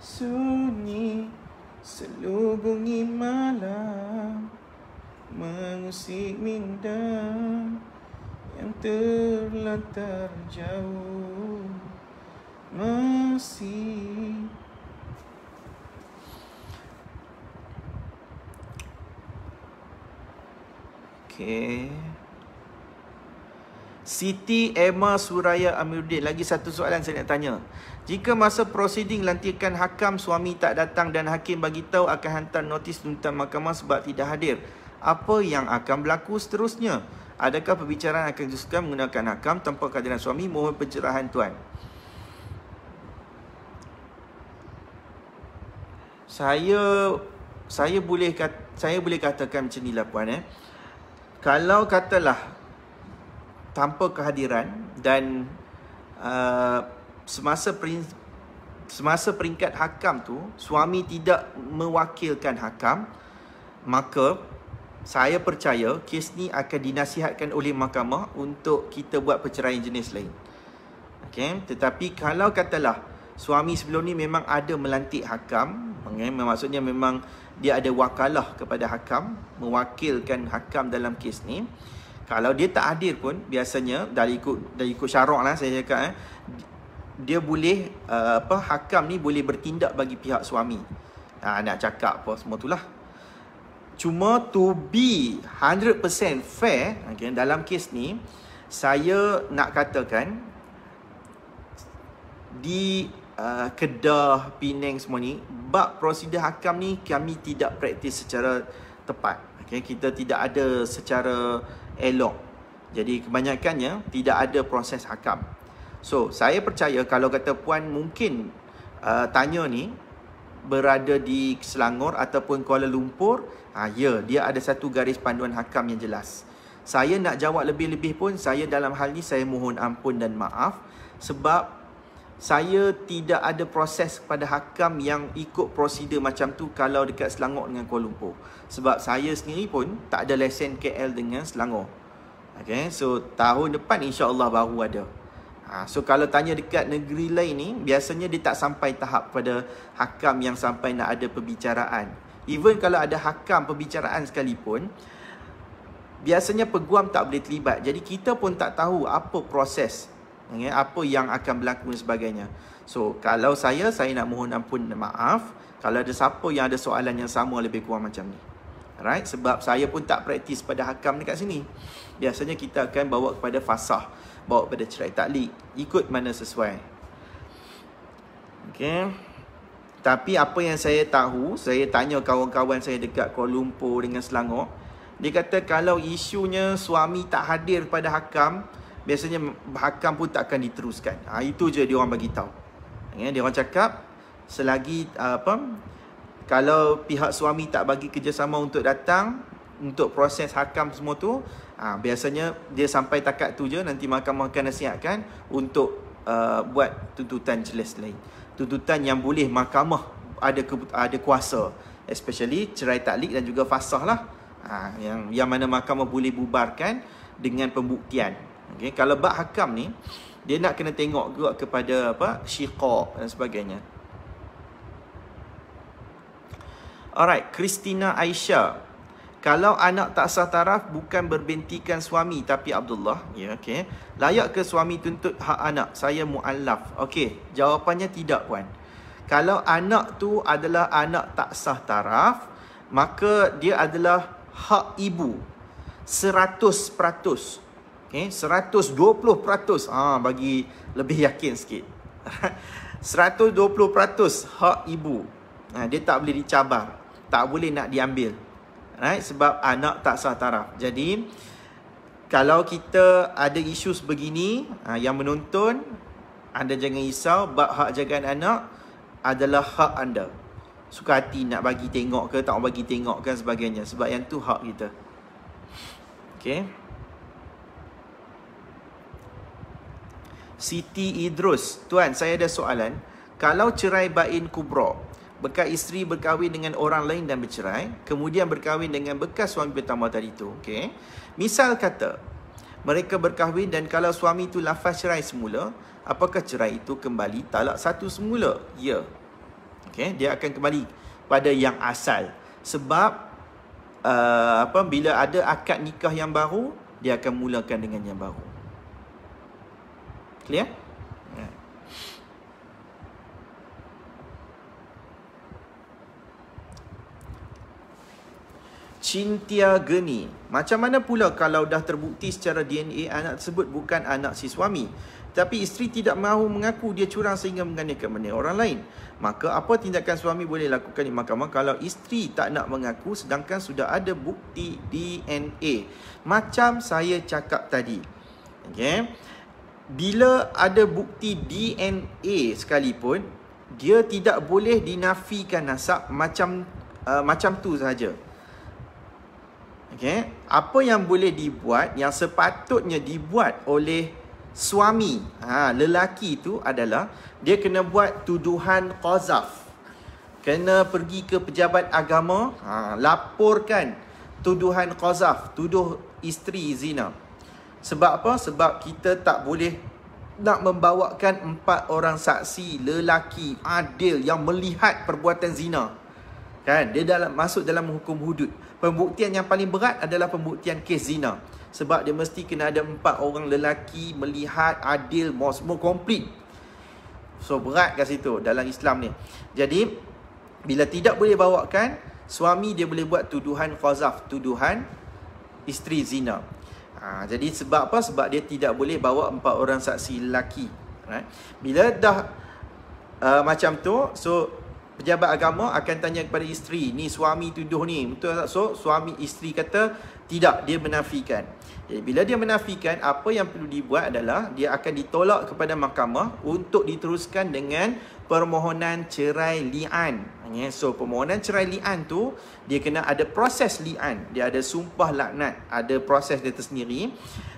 Sunyi selubungi malam, mengusik minda yang terlantar jauh masih. Okay. Siti Emma Suraya Amiruddin, lagi satu soalan saya nak tanya. Jika masa prosiding lantikan hakam suami tak datang dan hakim bagi tahu akan hantar notis tuntutan mahkamah sebab tidak hadir, apa yang akan berlaku seterusnya? Adakah perbicaraan akan diteruskan menggunakan hakam tanpa kehadiran suami? Mohon pencerahan tuan. Saya boleh katakan macam inilah puan. Kalau katalah tanpa kehadiran dan semasa peringkat hakam tu suami tidak mewakilkan hakam, maka saya percaya kes ni akan dinasihatkan oleh mahkamah untuk kita buat perceraian jenis lain. Okay? Tetapi kalau katalah suami sebelum ni memang ada melantik hakam, maksudnya memang dia ada wakalah kepada hakam, mewakilkan hakam dalam kes ni. Kalau dia tak hadir pun, biasanya dah ikut syarak lah saya cakap, dia boleh hakam ni boleh bertindak bagi pihak suami. Nak cakap apa semua itulah. Cuma to be 100% fair, okay, dalam kes ni saya nak katakan di Kedah, Penang semua ni, bab prosedur hakam ni kami tidak praktis secara tepat. Okay, kita tidak ada secara elok. Jadi kebanyakannya tidak ada proses hakam. So saya percaya kalau kata puan mungkin tanya ni berada di Selangor ataupun Kuala Lumpur, ya, dia ada satu garis panduan hakam yang jelas. Saya nak jawab lebih-lebih pun, saya dalam hal ni saya mohon ampun dan maaf, sebab saya tidak ada proses pada hakam yang ikut prosedur macam tu kalau dekat Selangor dengan Kuala Lumpur. Sebab saya sendiri pun tak ada lesen KL dengan Selangor. Okay, so tahun depan insya-Allah baru ada. So kalau tanya dekat negeri lain ni, biasanya dia tak sampai tahap pada hakam yang sampai nak ada perbicaraan. Even kalau ada hakam perbicaraan sekalipun, biasanya peguam tak boleh terlibat. Jadi kita pun tak tahu apa proses, apa yang akan berlaku dan sebagainya. So kalau saya nak mohon ampun dan maaf kalau ada siapa yang ada soalan yang sama lebih kurang macam ni. Alright, sebab saya pun tak praktis pada hakam dekat sini. Biasanya kita akan bawa kepada fasah, bawa kepada cerai taklik, ikut mana sesuai. Okay. Tapi apa yang saya tahu, saya tanya kawan-kawan saya dekat Kuala Lumpur dengan Selangor, dia kata kalau isunya suami tak hadir pada hakam, biasanya hakam pun tak akan diteruskan. Itu je dia orang bagi tahu. Dia orang cakap selagi kalau pihak suami tak bagi kerjasama untuk datang untuk proses hakam semua tu, biasanya dia sampai takat tu je, nanti mahkamah akan nasihatkan untuk buat tuntutan jelas lain. Tuntutan yang boleh mahkamah ada kuasa, especially cerai taklik dan juga fasah lah. Yang mana mahkamah boleh bubarkan dengan pembuktian. Okay, kalau bab hakam ni dia nak kena tengok juga kepada syiqaq dan sebagainya. Alright, Christina Aisyah. Kalau anak tak sah taraf bukan berbentikan suami tapi Abdullah, ya, okey. Layak ke suami tuntut hak anak? Saya muallaf. Okey, jawapannya tidak puan. Kalau anak tu adalah anak tak sah taraf, maka dia adalah hak ibu 100%. Okay, 120%. Bagi lebih yakin sikit. 120% hak ibu. Dia tak boleh dicabar, tak boleh nak diambil. Right? Sebab anak tak sah taraf. Jadi kalau kita ada isu sebegini, yang menonton, anda jangan risau, bab hak jagaan anak adalah hak anda. Suka hati nak bagi tengok ke, tak bagi tengok ke, sebagainya. Sebab yang tu hak kita. Okay. Siti Idrus, tuan saya ada soalan. Kalau cerai bain kubra, bekas isteri berkahwin dengan orang lain dan bercerai, kemudian berkahwin dengan bekas suami pertama tadi tu, okey. Misal kata mereka berkahwin dan kalau suami tu lafaz cerai semula, apakah cerai itu kembali talak satu semula? Ya. Okey, dia akan kembali pada yang asal. Sebab bila ada akad nikah yang baru, dia akan mulakan dengan yang baru. Clear? Cintia Geni, macam mana pula kalau dah terbukti secara DNA anak tersebut bukan anak si suami, tapi isteri tidak mahu mengaku dia curang sehingga menggandakan benda orang lain? Maka apa tindakan suami boleh lakukan di mahkamah kalau isteri tak nak mengaku sedangkan sudah ada bukti DNA? Macam saya cakap tadi, okay? Bila ada bukti DNA sekalipun, dia tidak boleh dinafikan nasab macam tu sahaja. Okay? Apa yang boleh dibuat, yang sepatutnya dibuat oleh suami, lelaki itu adalah dia kena buat tuduhan qazaf. Kena pergi ke pejabat agama, laporkan tuduhan qazaf, tuduh isteri zina. Sebab apa? Sebab kita tak boleh nak membawakan 4 orang saksi lelaki adil yang melihat perbuatan zina. Kan? Dia masuk dalam hukum hudud. Pembuktian yang paling berat adalah pembuktian kes zina. Sebab dia mesti kena ada 4 orang lelaki melihat adil, semua komplit. So berat kat situ dalam Islam ni. Jadi bila tidak boleh bawakan, suami dia boleh buat tuduhan qazaf, tuduhan isteri zina. Jadi sebab apa? Sebab dia tidak boleh bawa 4 orang saksi lelaki. Right? Bila dah macam tu, so pejabat agama akan tanya kepada isteri, ni suami tuduh ni, betul tak? So suami isteri kata tidak, dia menafikan. Jadi bila dia menafikan, apa yang perlu dibuat adalah dia akan ditolak kepada mahkamah untuk diteruskan dengan permohonan cerai li'an. So permohonan cerai li'an tu dia kena ada proses li'an, dia ada sumpah laknat, ada proses dia tersendiri.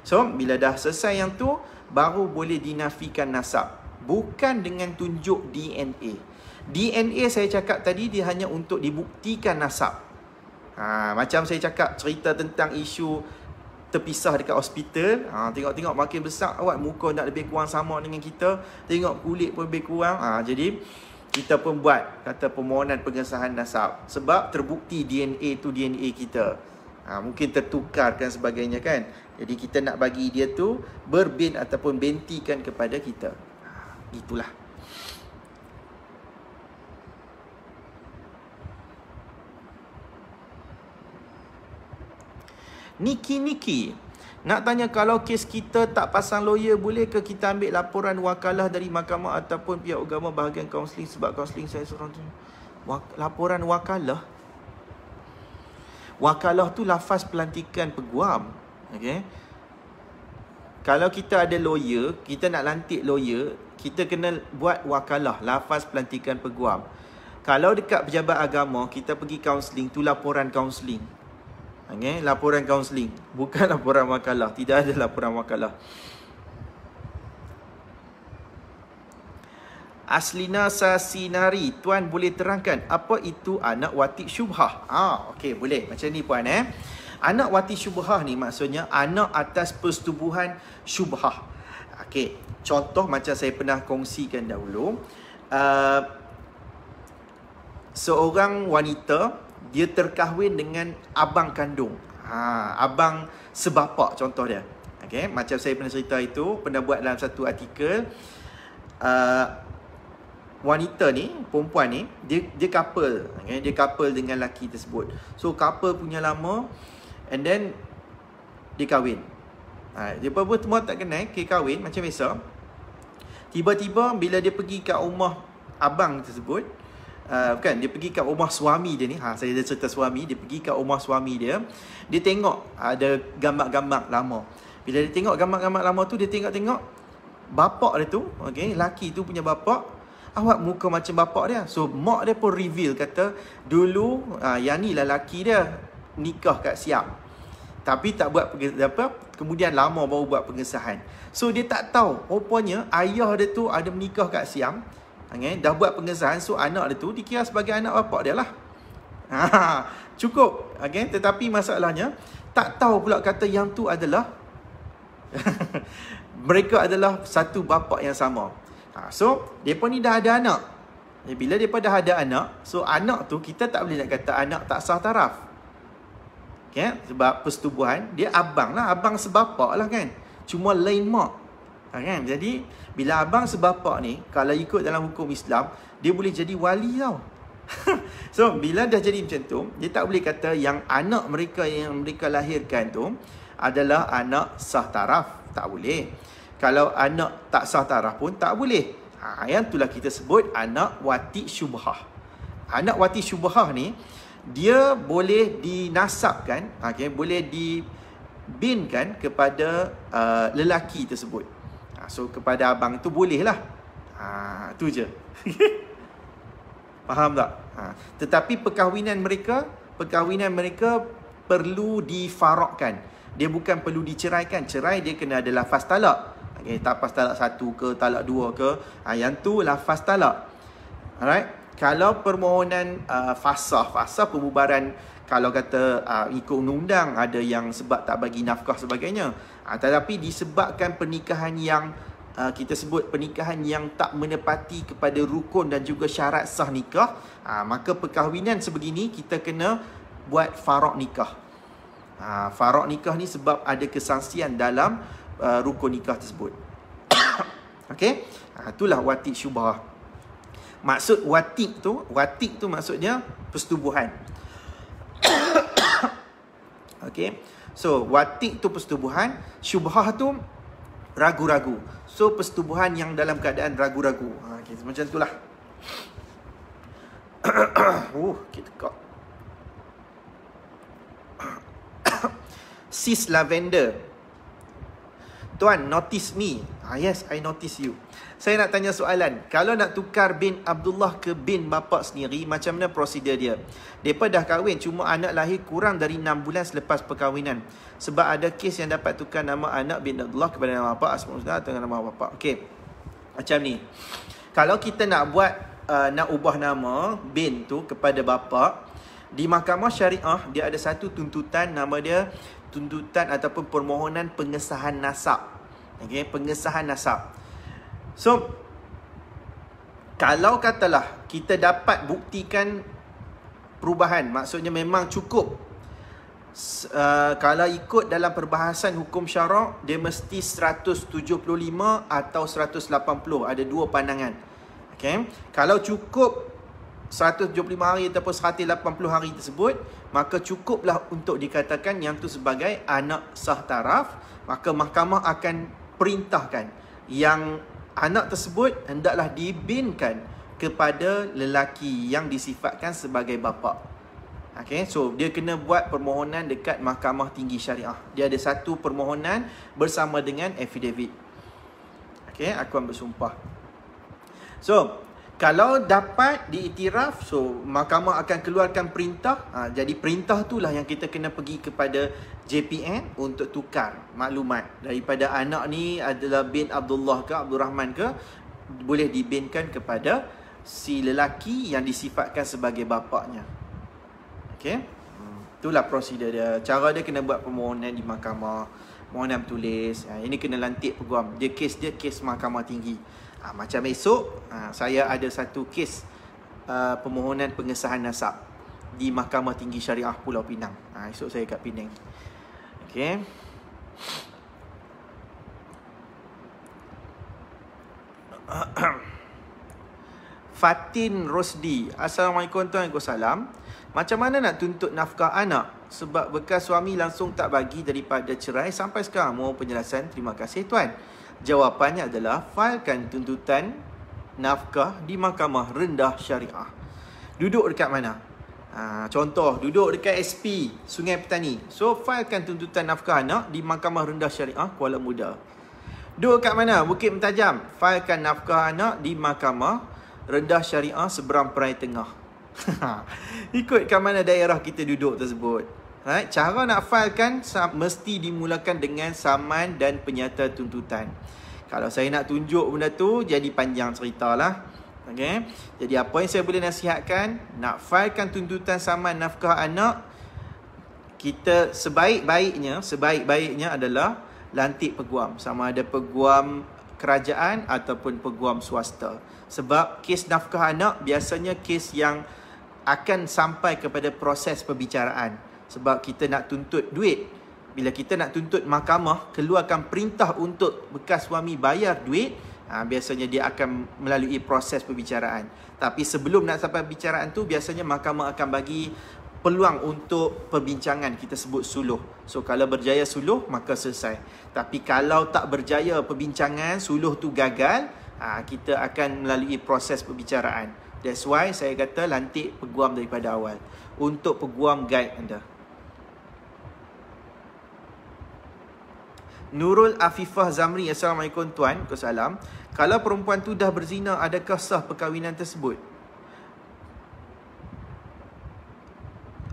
So bila dah selesai yang tu, baru boleh dinafikan nasab, bukan dengan tunjuk DNA. DNA saya cakap tadi dia hanya untuk dibuktikan nasab. Macam saya cakap cerita tentang isu terpisah dekat hospital. Tengok-tengok makin besar awak, muka nak lebih kurang sama dengan kita, tengok kulit pun lebih kurang. Jadi kita pun buat kata permohonan pengesahan nasab. Sebab terbukti DNA tu DNA kita. Mungkin tertukar dan sebagainya kan. Jadi kita nak bagi dia tu berbin ataupun bentikan kepada kita. Itulah. Niki, nak tanya kalau kes kita tak pasang lawyer, boleh ke kita ambil laporan wakalah dari mahkamah ataupun pihak agama bahagian kaunseling sebab kaunseling saya seorang tu. Laporan wakalah. Wakalah tu lafaz pelantikan peguam. Okay? Kalau kita ada lawyer, kita nak lantik lawyer, kita kena buat wakalah, lafaz pelantikan peguam. Kalau dekat pejabat agama, kita pergi kaunseling, tu laporan kaunseling. Okay, laporan kaunseling, bukan laporan wakalah. Tidak ada laporan wakalah. Aslina Sasinari, tuan boleh terangkan apa itu anak wati syubhah? Okey, boleh. Macam ni puan Anak wati syubhah ni maksudnya anak atas persetubuhan syubhah. Okey, contoh macam saya pernah kongsikan dahulu. Seorang wanita dia terkahwin dengan abang kandung. Abang sebapak contoh dia. Okay? Macam saya pernah cerita itu, pernah buat dalam satu artikel. Wanita ni, perempuan ni, dia couple. Okay? Dia couple dengan lelaki tersebut. So couple punya lama, and then dia kahwin. Dia semua tak kenal, dia kahwin macam biasa. Tiba-tiba bila dia pergi kat rumah abang tersebut, dia pergi kat rumah suami dia ni. Saya ada cerita suami. Dia pergi kat rumah suami dia. Dia tengok ada gambar-gambar lama. Bila dia tengok gambar-gambar lama tu, dia tengok-tengok bapak dia tu, laki tu punya bapak, awak muka macam bapak dia. So mak dia pun reveal, kata dulu yang ni lah laki dia nikah kat Siam, tapi tak buat Kemudian lama baru buat pengesahan. So dia tak tahu, rupanya ayah dia tu ada menikah kat Siam, okay? Dah buat pengesahan. So anak dia tu dikira sebagai anak bapak dia lah. Cukup, okay? Tetapi masalahnya tak tahu pula kata yang tu adalah mereka adalah satu bapa yang sama. So mereka ni dah ada anak. Bila mereka dah ada anak, so anak tu kita tak boleh nak kata anak tak sah taraf, okay? Sebab persetubuhan dia abang lah, abang sebapak lah kan, cuma lain mak, kan? Jadi bila abang sebapak ni, kalau ikut dalam hukum Islam, dia boleh jadi wali tau. So bila dah jadi macam tu, dia tak boleh kata yang anak mereka yang mereka lahirkan tu adalah anak sah taraf. Tak boleh. Kalau anak tak sah taraf pun tak boleh. Yang itulah kita sebut anak wati syubhah. Anak wati syubhah ni, dia boleh dinasabkan, okay, boleh dibinkan kepada lelaki tersebut. So kepada abang tu boleh lah. Tu je. Faham tak? Tetapi perkahwinan mereka perlu difarakkan. Dia bukan perlu diceraikan. Cerai dia kena ada lafaz talak. Okay, lafaz talak 1 ke, talak 2 ke. Yang tu lafaz talak. Alright. Kalau permohonan fasah pembubaran, kalau kata ikut undang-undang, ada yang sebab tak bagi nafkah sebagainya. Tetapi disebabkan pernikahan yang kita sebut pernikahan yang tak menepati kepada rukun dan juga syarat sah nikah, maka perkahwinan sebegini kita kena buat farak nikah. Farak nikah ni sebab ada kesangsian dalam rukun nikah tersebut. Okey, itulah watik syubhah. Maksud watik tu maksudnya persetubuhan. Okey, so watik tu persetubuhan, syubhah tu ragu-ragu. So persetubuhan yang dalam keadaan ragu-ragu. Okay, macam itulah. Kita kok. Sis Lavender. Tuan, notice me. Yes, I notice you. Saya nak tanya soalan. Kalau nak tukar bin Abdullah ke bin bapak sendiri, macam mana prosedur dia? Mereka dah kahwin, cuma anak lahir kurang dari 6 bulan selepas perkahwinan. Sebab ada kes yang dapat tukar nama anak bin Abdullah kepada nama bapak, Asmaul Husna atau nama bapak. Okey. Macam ni. Kalau kita nak buat, nak ubah nama bin tu kepada bapak, di mahkamah syariah, dia ada satu tuntutan, nama dia tuntutan ataupun permohonan pengesahan nasab. Okey, pengesahan nasab. So, kalau katalah kita dapat buktikan perubahan, maksudnya memang cukup. Kalau ikut dalam perbahasan hukum syarak, dia mesti 175 atau 180. Ada dua pandangan. Okay? Kalau cukup 175 hari ataupun 180 hari tersebut, maka cukuplah untuk dikatakan yang tu sebagai anak sah taraf. Maka mahkamah akan perintahkan yang anak tersebut hendaklah dibinkan kepada lelaki yang disifatkan sebagai bapa. Okay, so dia kena buat permohonan dekat Mahkamah Tinggi Syariah. Dia ada satu permohonan bersama dengan affidavit. Okay, akuan bersumpah. So, kalau dapat diiktiraf, so mahkamah akan keluarkan perintah. Jadi perintah itulah yang kita kena pergi kepada JPN untuk tukar maklumat daripada anak ni adalah bin Abdullah ke Abdul Rahman ke, boleh dibinkan kepada si lelaki yang disifatkan sebagai bapaknya. Okey. Itulah prosedur dia. Cara dia kena buat permohonan di mahkamah, permohonan tulis. Ini kena lantik peguam. Dia kes mahkamah tinggi. Macam esok, saya ada satu kes permohonan pengesahan nasab di Mahkamah Tinggi Syariah Pulau Pinang. Esok saya kat Penang. Okey. Fatin Rosdi. Assalamualaikum tuan, Waalaikumsalam. Macam mana nak tuntut nafkah anak? Sebab bekas suami langsung tak bagi daripada cerai sampai sekarang. Mohon penjelasan. Terima kasih tuan. Jawapannya adalah failkan tuntutan nafkah di Mahkamah Rendah Syariah. Duduk dekat mana? Contoh, duduk dekat SP Sungai Petani. So, failkan tuntutan nafkah anak di Mahkamah Rendah Syariah Kuala Muda. Duduk dekat mana? Bukit Mentajam. Failkan nafkah anak di Mahkamah Rendah Syariah Seberang Perai Tengah. Ikut kat mana daerah kita duduk tersebut. Right? Cara nak filekan mesti dimulakan dengan saman dan penyata tuntutan. Kalau saya nak tunjuk benda tu, jadi panjang cerita lah. Okay? Jadi apa yang saya boleh nasihatkan, nak filekan tuntutan saman nafkah anak, kita sebaik-baiknya adalah lantik peguam. Sama ada peguam kerajaan ataupun peguam swasta. Sebab kes nafkah anak biasanya kes yang akan sampai kepada proses perbicaraan. Sebab kita nak tuntut duit. Bila kita nak tuntut mahkamah, keluarkan perintah untuk bekas suami bayar duit, biasanya dia akan melalui proses perbicaraan. Tapi sebelum nak sampai perbicaraan tu, biasanya mahkamah akan bagi peluang untuk perbincangan, kita sebut suluh. So kalau berjaya suluh, maka selesai. Tapi kalau tak berjaya perbincangan, suluh tu gagal, kita akan melalui proses perbicaraan. That's why saya kata lantik peguam daripada awal. Untuk peguam guide anda. Nurul Afifah Zamri, Assalamualaikum tuan. Waalaikumsalam. Kalau perempuan tu dah berzina, adakah sah perkahwinan tersebut?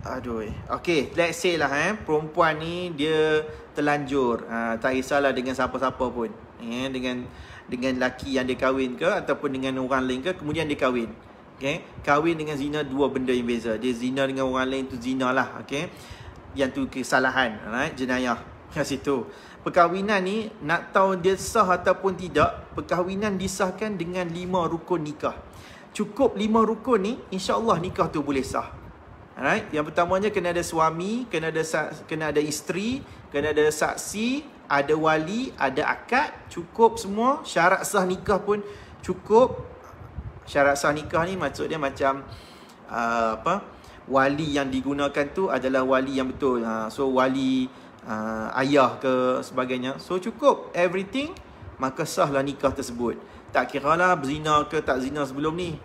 Aduh. Okay, let's say lah perempuan ni dia terlanjur, tak kisahlah dengan siapa-siapa pun, dengan laki yang dia kahwin ke ataupun dengan orang lain ke, kemudian dia kahwin. Okay, kahwin dengan zina, dua benda yang beza. Dia zina dengan orang lain tu zina lah. Okay, yang tu kesalahan, jenayah kat situ. Perkahwinan ni nak tahu dia sah ataupun tidak, perkahwinan disahkan dengan 5 rukun nikah. Cukup 5 rukun ni, insya-Allah nikah tu boleh sah. Alright, yang pertamanya kena ada suami, kena ada isteri, kena ada saksi, ada wali, ada akad, cukup semua. Syarat sah nikah pun cukup. Syarat sah nikah ni maksud dia macam wali yang digunakan tu adalah wali yang betul. So wali ayah ke sebagainya. So cukup everything, maka sahlah nikah tersebut. Tak kiralah berzina ke tak zina sebelum ni.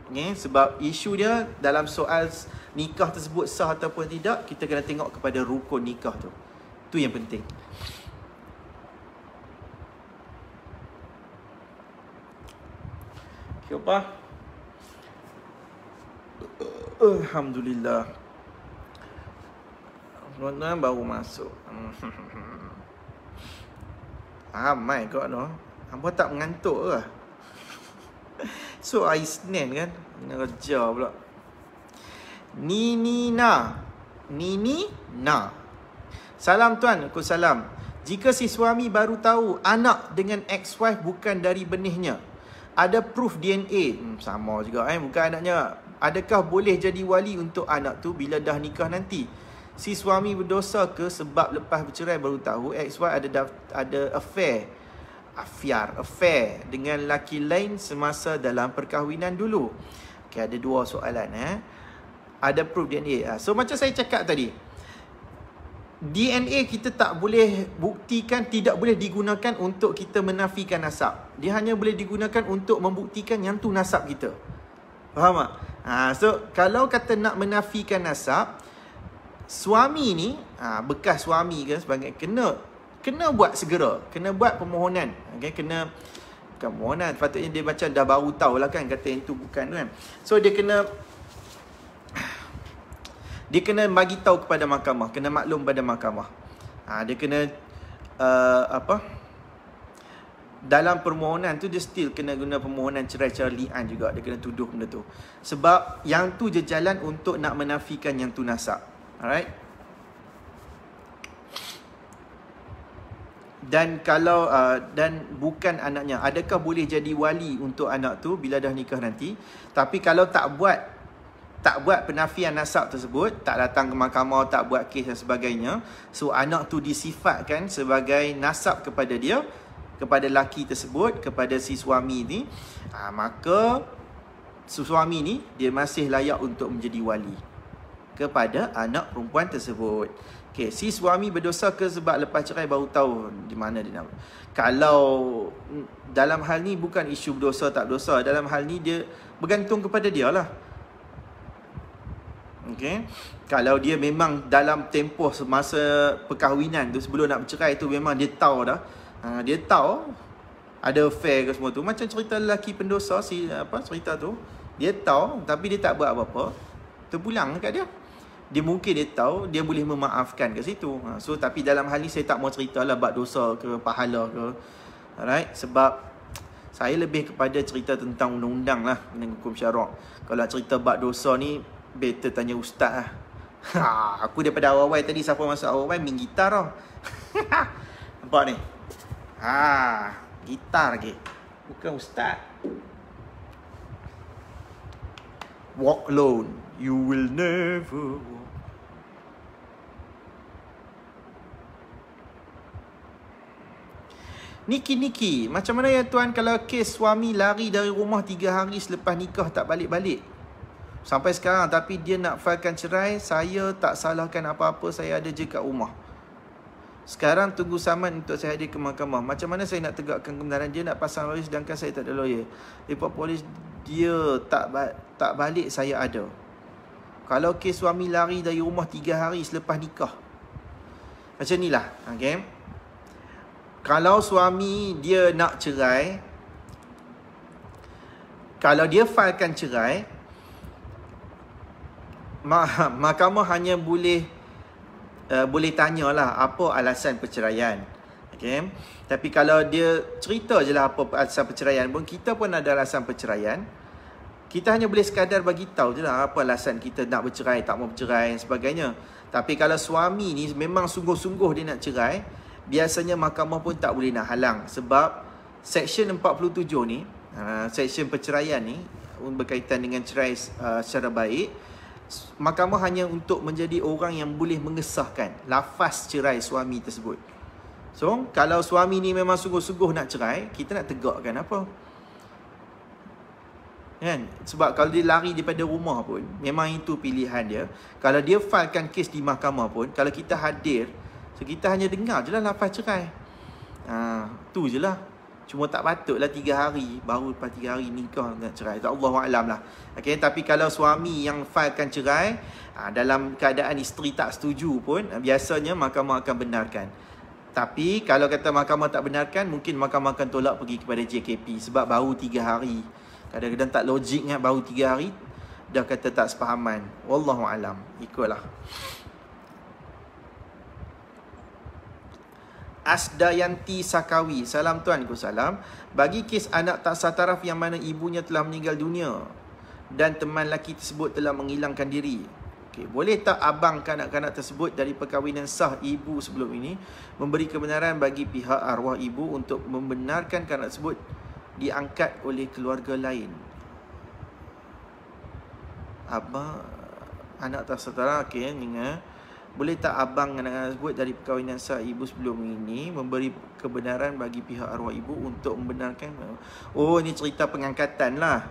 Sebab isu dia dalam soal nikah tersebut sah ataupun tidak, kita kena tengok kepada rukun nikah tu. Tu yang penting. Siapa? Alhamdulillah. Ramadan baru masuk. Ramai kau no. Hampa tak mengantuk ke? So hari Senin kan, kena kerja pula. Nini Na. Salam tuan, Waalaikumsalam. Jika si suami baru tahu anak dengan ex-wife bukan dari benihnya, ada proof DNA, sama juga bukan anaknya, adakah boleh jadi wali untuk anak tu bila dah nikah nanti? Si suami berdosa ke sebab lepas bercerai baru tahu ex-wife ada affair dengan lelaki lain semasa dalam perkahwinan dulu. Okay, ada dua soalan. Ada proof DNA. So macam saya cakap tadi, DNA kita tak boleh buktikan, tidak boleh digunakan untuk kita menafikan nasab. Dia hanya boleh digunakan untuk membuktikan yang tu nasab kita. Faham tak? So kalau kata nak menafikan nasab, suami ni, bekas suami ke sebagai, kena buat segera, kena buat permohonan. Okay, bukan permohonan, patutnya dia macam dah baru tahu lah kan, kata yang tu bukan kan. So dia kena bagi tahu kepada mahkamah, kena maklum pada mahkamah. Dia kena dalam permohonan tu dia still kena guna permohonan cerai secara li'an juga. Dia kena tuduh benda tu. Sebab yang tu je jalan untuk nak menafikan yang tu nasab. Alright. Dan kalau dan bukan anaknya, adakah boleh jadi wali untuk anak tu bila dah nikah nanti? Tapi kalau tak buat penafian nasab tersebut, tak datang ke mahkamah, tak buat kes dan sebagainya, so anak tu disifatkan sebagai nasab kepada dia, kepada laki tersebut, kepada si suami ni, maka si suami ni dia masih layak untuk menjadi wali kepada anak perempuan tersebut. Okay, si suami berdosa ke sebab lepas cerai baru tahu di mana dia nak. Kalau dalam hal ni bukan isu berdosa tak berdosa, dalam hal ni dia bergantung kepada dia lah. Okay, kalau dia memang dalam tempoh semasa perkahwinan tu, sebelum nak bercerai tu, memang dia tahu dah, dia tahu ada affair ke semua tu, macam cerita lelaki pendosa cerita tu, dia tahu tapi dia tak buat apa-apa, terpulang dekat dia. dia mungkin dia tahu dia boleh memaafkan kat situ. So tapi dalam hal ni saya tak mau ceritalah bab dosa ke pahala ke. Alright, sebab saya lebih kepada cerita tentang undang-undang lah dengan hukum syarak. Kalau cerita bab dosa ni better tanya ustaz lah. Aku daripada awal-awal tadi siapa masuk awal-awal main gitar tau. Nampak ni. Gitar lagi. Bukan ustaz. Walk alone, you will never walk. Niki, macam mana ya tuan kalau kes suami lari dari rumah 3 hari selepas nikah tak balik-balik? Sampai sekarang tapi dia nak filekan cerai, saya tak salahkan apa-apa, saya ada je kat rumah. Sekarang tunggu saman untuk saya hadir ke mahkamah. Macam mana saya nak tegakkan kebenaran? Dia nak pasang lawyer sedangkan saya tak ada lawyer. Report polis dia tak balik, saya ada. Kalau kes suami lari dari rumah 3 hari selepas nikah, macam ni lah, okay? Kalau suami dia nak cerai, kalau dia filekan cerai, mahkamah hanya boleh tanyalah apa alasan perceraian. Okay? Tapi kalau dia cerita je lah apa alasan perceraian pun, kita pun ada alasan perceraian, kita hanya boleh sekadar bagi tahu je lah apa alasan kita nak bercerai, tak mau bercerai dan sebagainya. Tapi kalau suami ni memang sungguh-sungguh dia nak cerai, biasanya mahkamah pun tak boleh nak halang. Sebab Seksyen 47 ni, Seksyen perceraian ni berkaitan dengan cerai secara baik, mahkamah hanya untuk menjadi orang yang boleh mengesahkan lafaz cerai suami tersebut. So, kalau suami ni memang sungguh-sungguh nak cerai, kita nak tegakkan apa? Kan? Sebab kalau dia lari daripada rumah pun, memang itu pilihan dia. Kalau dia filekan kes di mahkamah pun, kalau kita hadir, so kita hanya dengar je lah lafaz cerai. Tu je lah. Cuma tak patutlah 3 hari, baru lepas 3 hari nikah nak cerai. Allahu'alam lah. Okay, tapi kalau suami yang filekan cerai, dalam keadaan isteri tak setuju pun, biasanya mahkamah akan benarkan. Tapi kalau kata mahkamah tak benarkan, mungkin mahkamah akan tolak pergi kepada JKP. Sebab baru 3 hari. Kadang-kadang tak logik kan, baru 3 hari dah kata tak sepahaman. Wallahu'alam. Ikutlah. Asdayanti Sakawi. Salam tuan, salam. Bagi kes anak tak sah taraf yang mana ibunya telah meninggal dunia dan teman lelaki tersebut telah menghilangkan diri, okay, boleh tak abang kanak-kanak tersebut dari perkahwinan sah ibu sebelum ini memberi kebenaran bagi pihak arwah ibu untuk membenarkan kanak tersebut diangkat oleh keluarga lain? Abang anak tak sah taraf, okay, ingat. Boleh tak abang anak-anak tersebut dari perkahwinan sah ibu sebelum ini memberi kebenaran bagi pihak arwah ibu untuk membenarkan? Oh, ini cerita pengangkatan lah.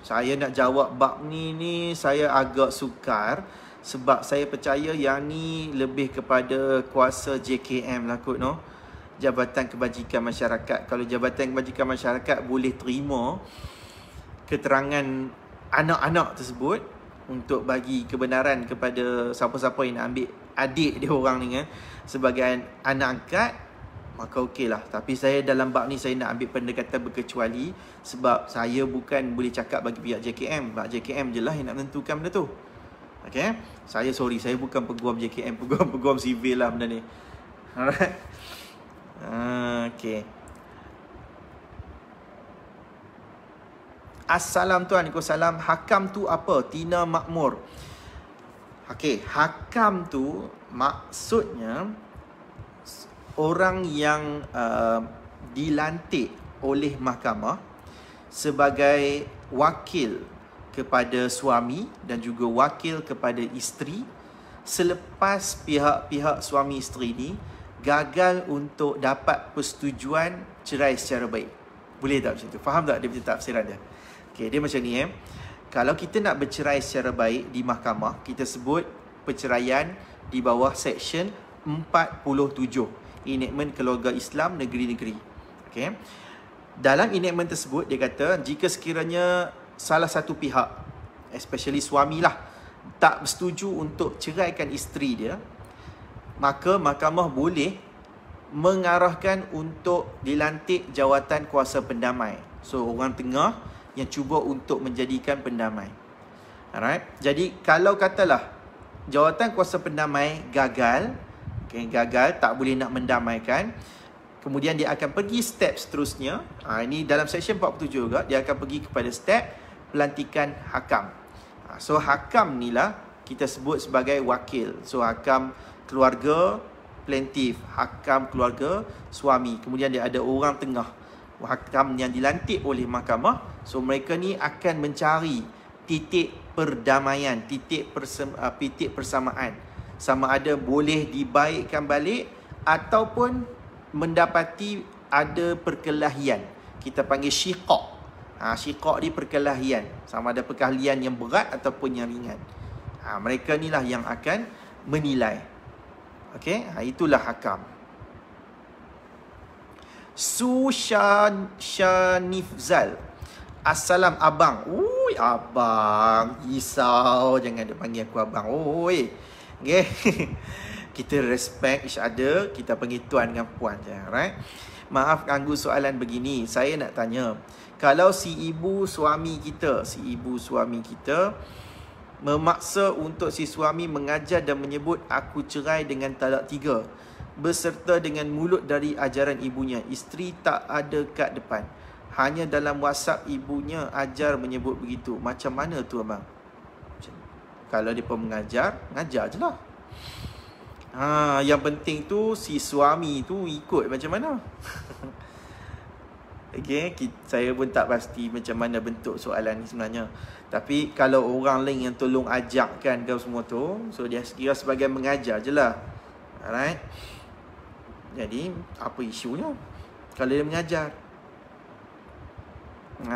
Saya nak jawab bab ni saya agak sukar. Sebab saya percaya yang ni lebih kepada kuasa JKM lah kot, no? Jabatan Kebajikan Masyarakat. Kalau Jabatan Kebajikan Masyarakat boleh terima keterangan anak-anak tersebut untuk bagi kebenaran kepada siapa-siapa yang nak ambil adik dia orang ni kan, sebagai anak angkat, maka okey lah. Tapi saya dalam bab ni saya nak ambil pendekatan berkecuali. Sebab saya bukan boleh cakap bagi pihak JKM. Pihak JKM je lah yang nak menentukan benda tu. Okay, saya bukan peguam JKM, peguam sivil lah benda ni. Alright. Okay. Assalam tuan, salam. Hakam tu apa? Tina Makmur. Okey, hakam tu maksudnya orang yang dilantik oleh mahkamah sebagai wakil kepada suami dan juga wakil kepada isteri selepas pihak-pihak suami isteri ni gagal untuk dapat persetujuan cerai secara baik. Boleh tak macam tu? Faham tak dia punya tafsiran dia? Okay, dia macam ni Kalau kita nak bercerai secara baik di mahkamah, kita sebut perceraian di bawah Seksyen 47 Enactment Keluarga Islam Negeri-Negeri. Okay. Dalam enactment tersebut dia kata jika sekiranya salah satu pihak, especially suami lah, tak bersetuju untuk ceraikan isteri dia, maka mahkamah boleh mengarahkan untuk dilantik jawatan kuasa pendamai. So orang tengah yang cuba untuk menjadikan pendamai. Alright. Jadi kalau katalah jawatan kuasa pendamai gagal, gagal, tak boleh nak mendamaikan, kemudian dia akan pergi step seterusnya. Ini dalam section 47 juga, dia akan pergi kepada step pelantikan hakam. So hakam ni lah kita sebut sebagai wakil. So hakam keluarga plaintiff, hakam keluarga suami. Kemudian dia ada orang tengah, hakam yang dilantik oleh mahkamah. So mereka ni akan mencari titik perdamaian, titik persamaan, sama ada boleh dibaikkan balik ataupun mendapati ada perkelahian. Kita panggil syiqaq. Syiqaq ni perkelahian, sama ada perkelahian yang berat ataupun yang ringan. Mereka ni lah yang akan menilai. Okey, itulah hakam. Shanifzal. Assalam abang. Ui, abang. Risau, jangan dia panggil aku abang. Oi. Okay. Kita respect each other, kita panggil tuan dengan puan je, right? Maaf ganggu soalan begini. Saya nak tanya, kalau si ibu suami kita memaksa untuk si suami mengajar dan menyebut aku cerai dengan talak 3 beserta dengan mulut dari ajaran ibunya, isteri tak ada kat depan, hanya dalam WhatsApp ibunya ajar menyebut begitu, macam mana tu abang? Kalau dia pun mengajar je lah. Yang penting tu si suami tu ikut macam mana. Okay, saya pun tak pasti macam mana bentuk soalan ni sebenarnya. Tapi kalau orang lain yang tolong ajakkan kau semua tu, so dia kira sebagai mengajar je lah. Alright. Jadi apa isunya kalau dia mengajar?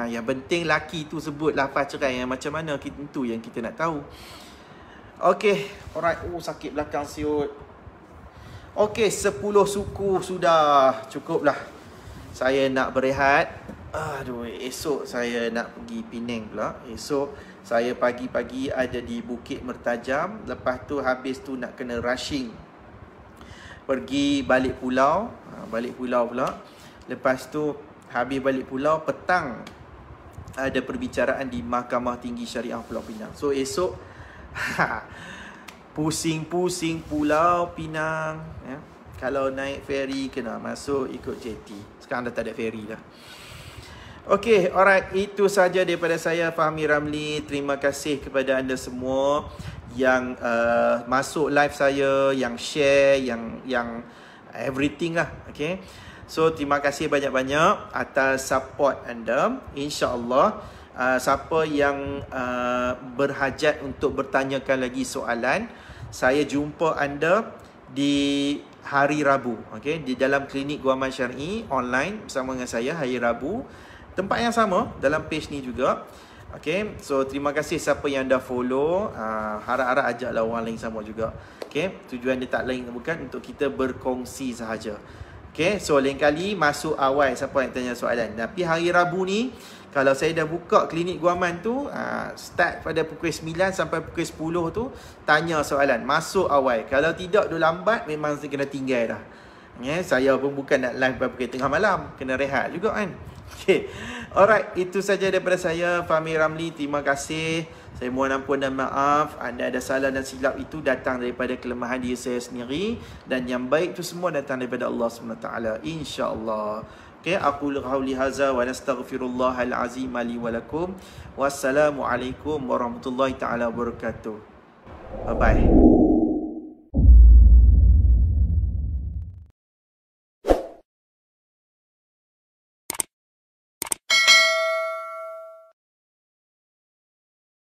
Yang penting laki tu sebut lafaz cerai yang macam mana, itu yang kita nak tahu. Okay, alright. Sakit belakang siut. Okay, 10 suku sudah. Cukup lah. Saya nak berehat. Aduh, esok saya nak pergi Penang pula. Esok saya pagi-pagi ada di Bukit Mertajam. Lepas tu habis tu nak kena rushing pergi balik pulau. Balik pulau pula. Lepas tu habis balik pulau, petang ada perbicaraan di Mahkamah Tinggi Syariah Pulau Pinang. So esok pusing-pusing Pulau Pinang ya. Kalau naik ferry kena masuk ikut jeti. Sekarang dah tak ada ferry dah. Okay, alright. Itu saja daripada saya, Fahmi Ramli. Terima kasih kepada anda semua yang masuk live saya, yang share, yang everything lah. Okay. So, terima kasih banyak-banyak atas support anda. InsyaAllah, siapa yang berhajat untuk bertanyakan lagi soalan, saya jumpa anda di hari Rabu, okay, di dalam klinik Guaman Syar'i online bersama dengan saya hari Rabu. Tempat yang sama dalam page ni juga. Okay, so terima kasih siapa yang dah follow. Harap-harap ajaklah orang lain sama juga. Okay, tujuan dia tak lain bukan untuk kita berkongsi sahaja. Okay, so lain kali masuk awal siapa yang tanya soalan. Tapi hari Rabu ni, kalau saya dah buka klinik Guaman tu, start pada pukul 9 sampai pukul 10 tu, tanya soalan, masuk awal. Kalau tidak, dah lambat, memang saya kena tinggal dah. Saya pun bukan nak live pukul tengah malam, kena rehat juga kan. Okay, alright, itu saja daripada saya, Fahmi Ramli. Terima kasih. Saya mohon ampun dan maaf. Anda ada salah dan silap itu datang daripada kelemahan diri saya sendiri, dan yang baik itu semua datang daripada Allah SWT, insya-Allah. Okay, aqulu qawli hadza wa nastaghfirullahal azim li wa lakum. Wassalamualaikum warahmatullahi taala wabarakatuh. Bye bye.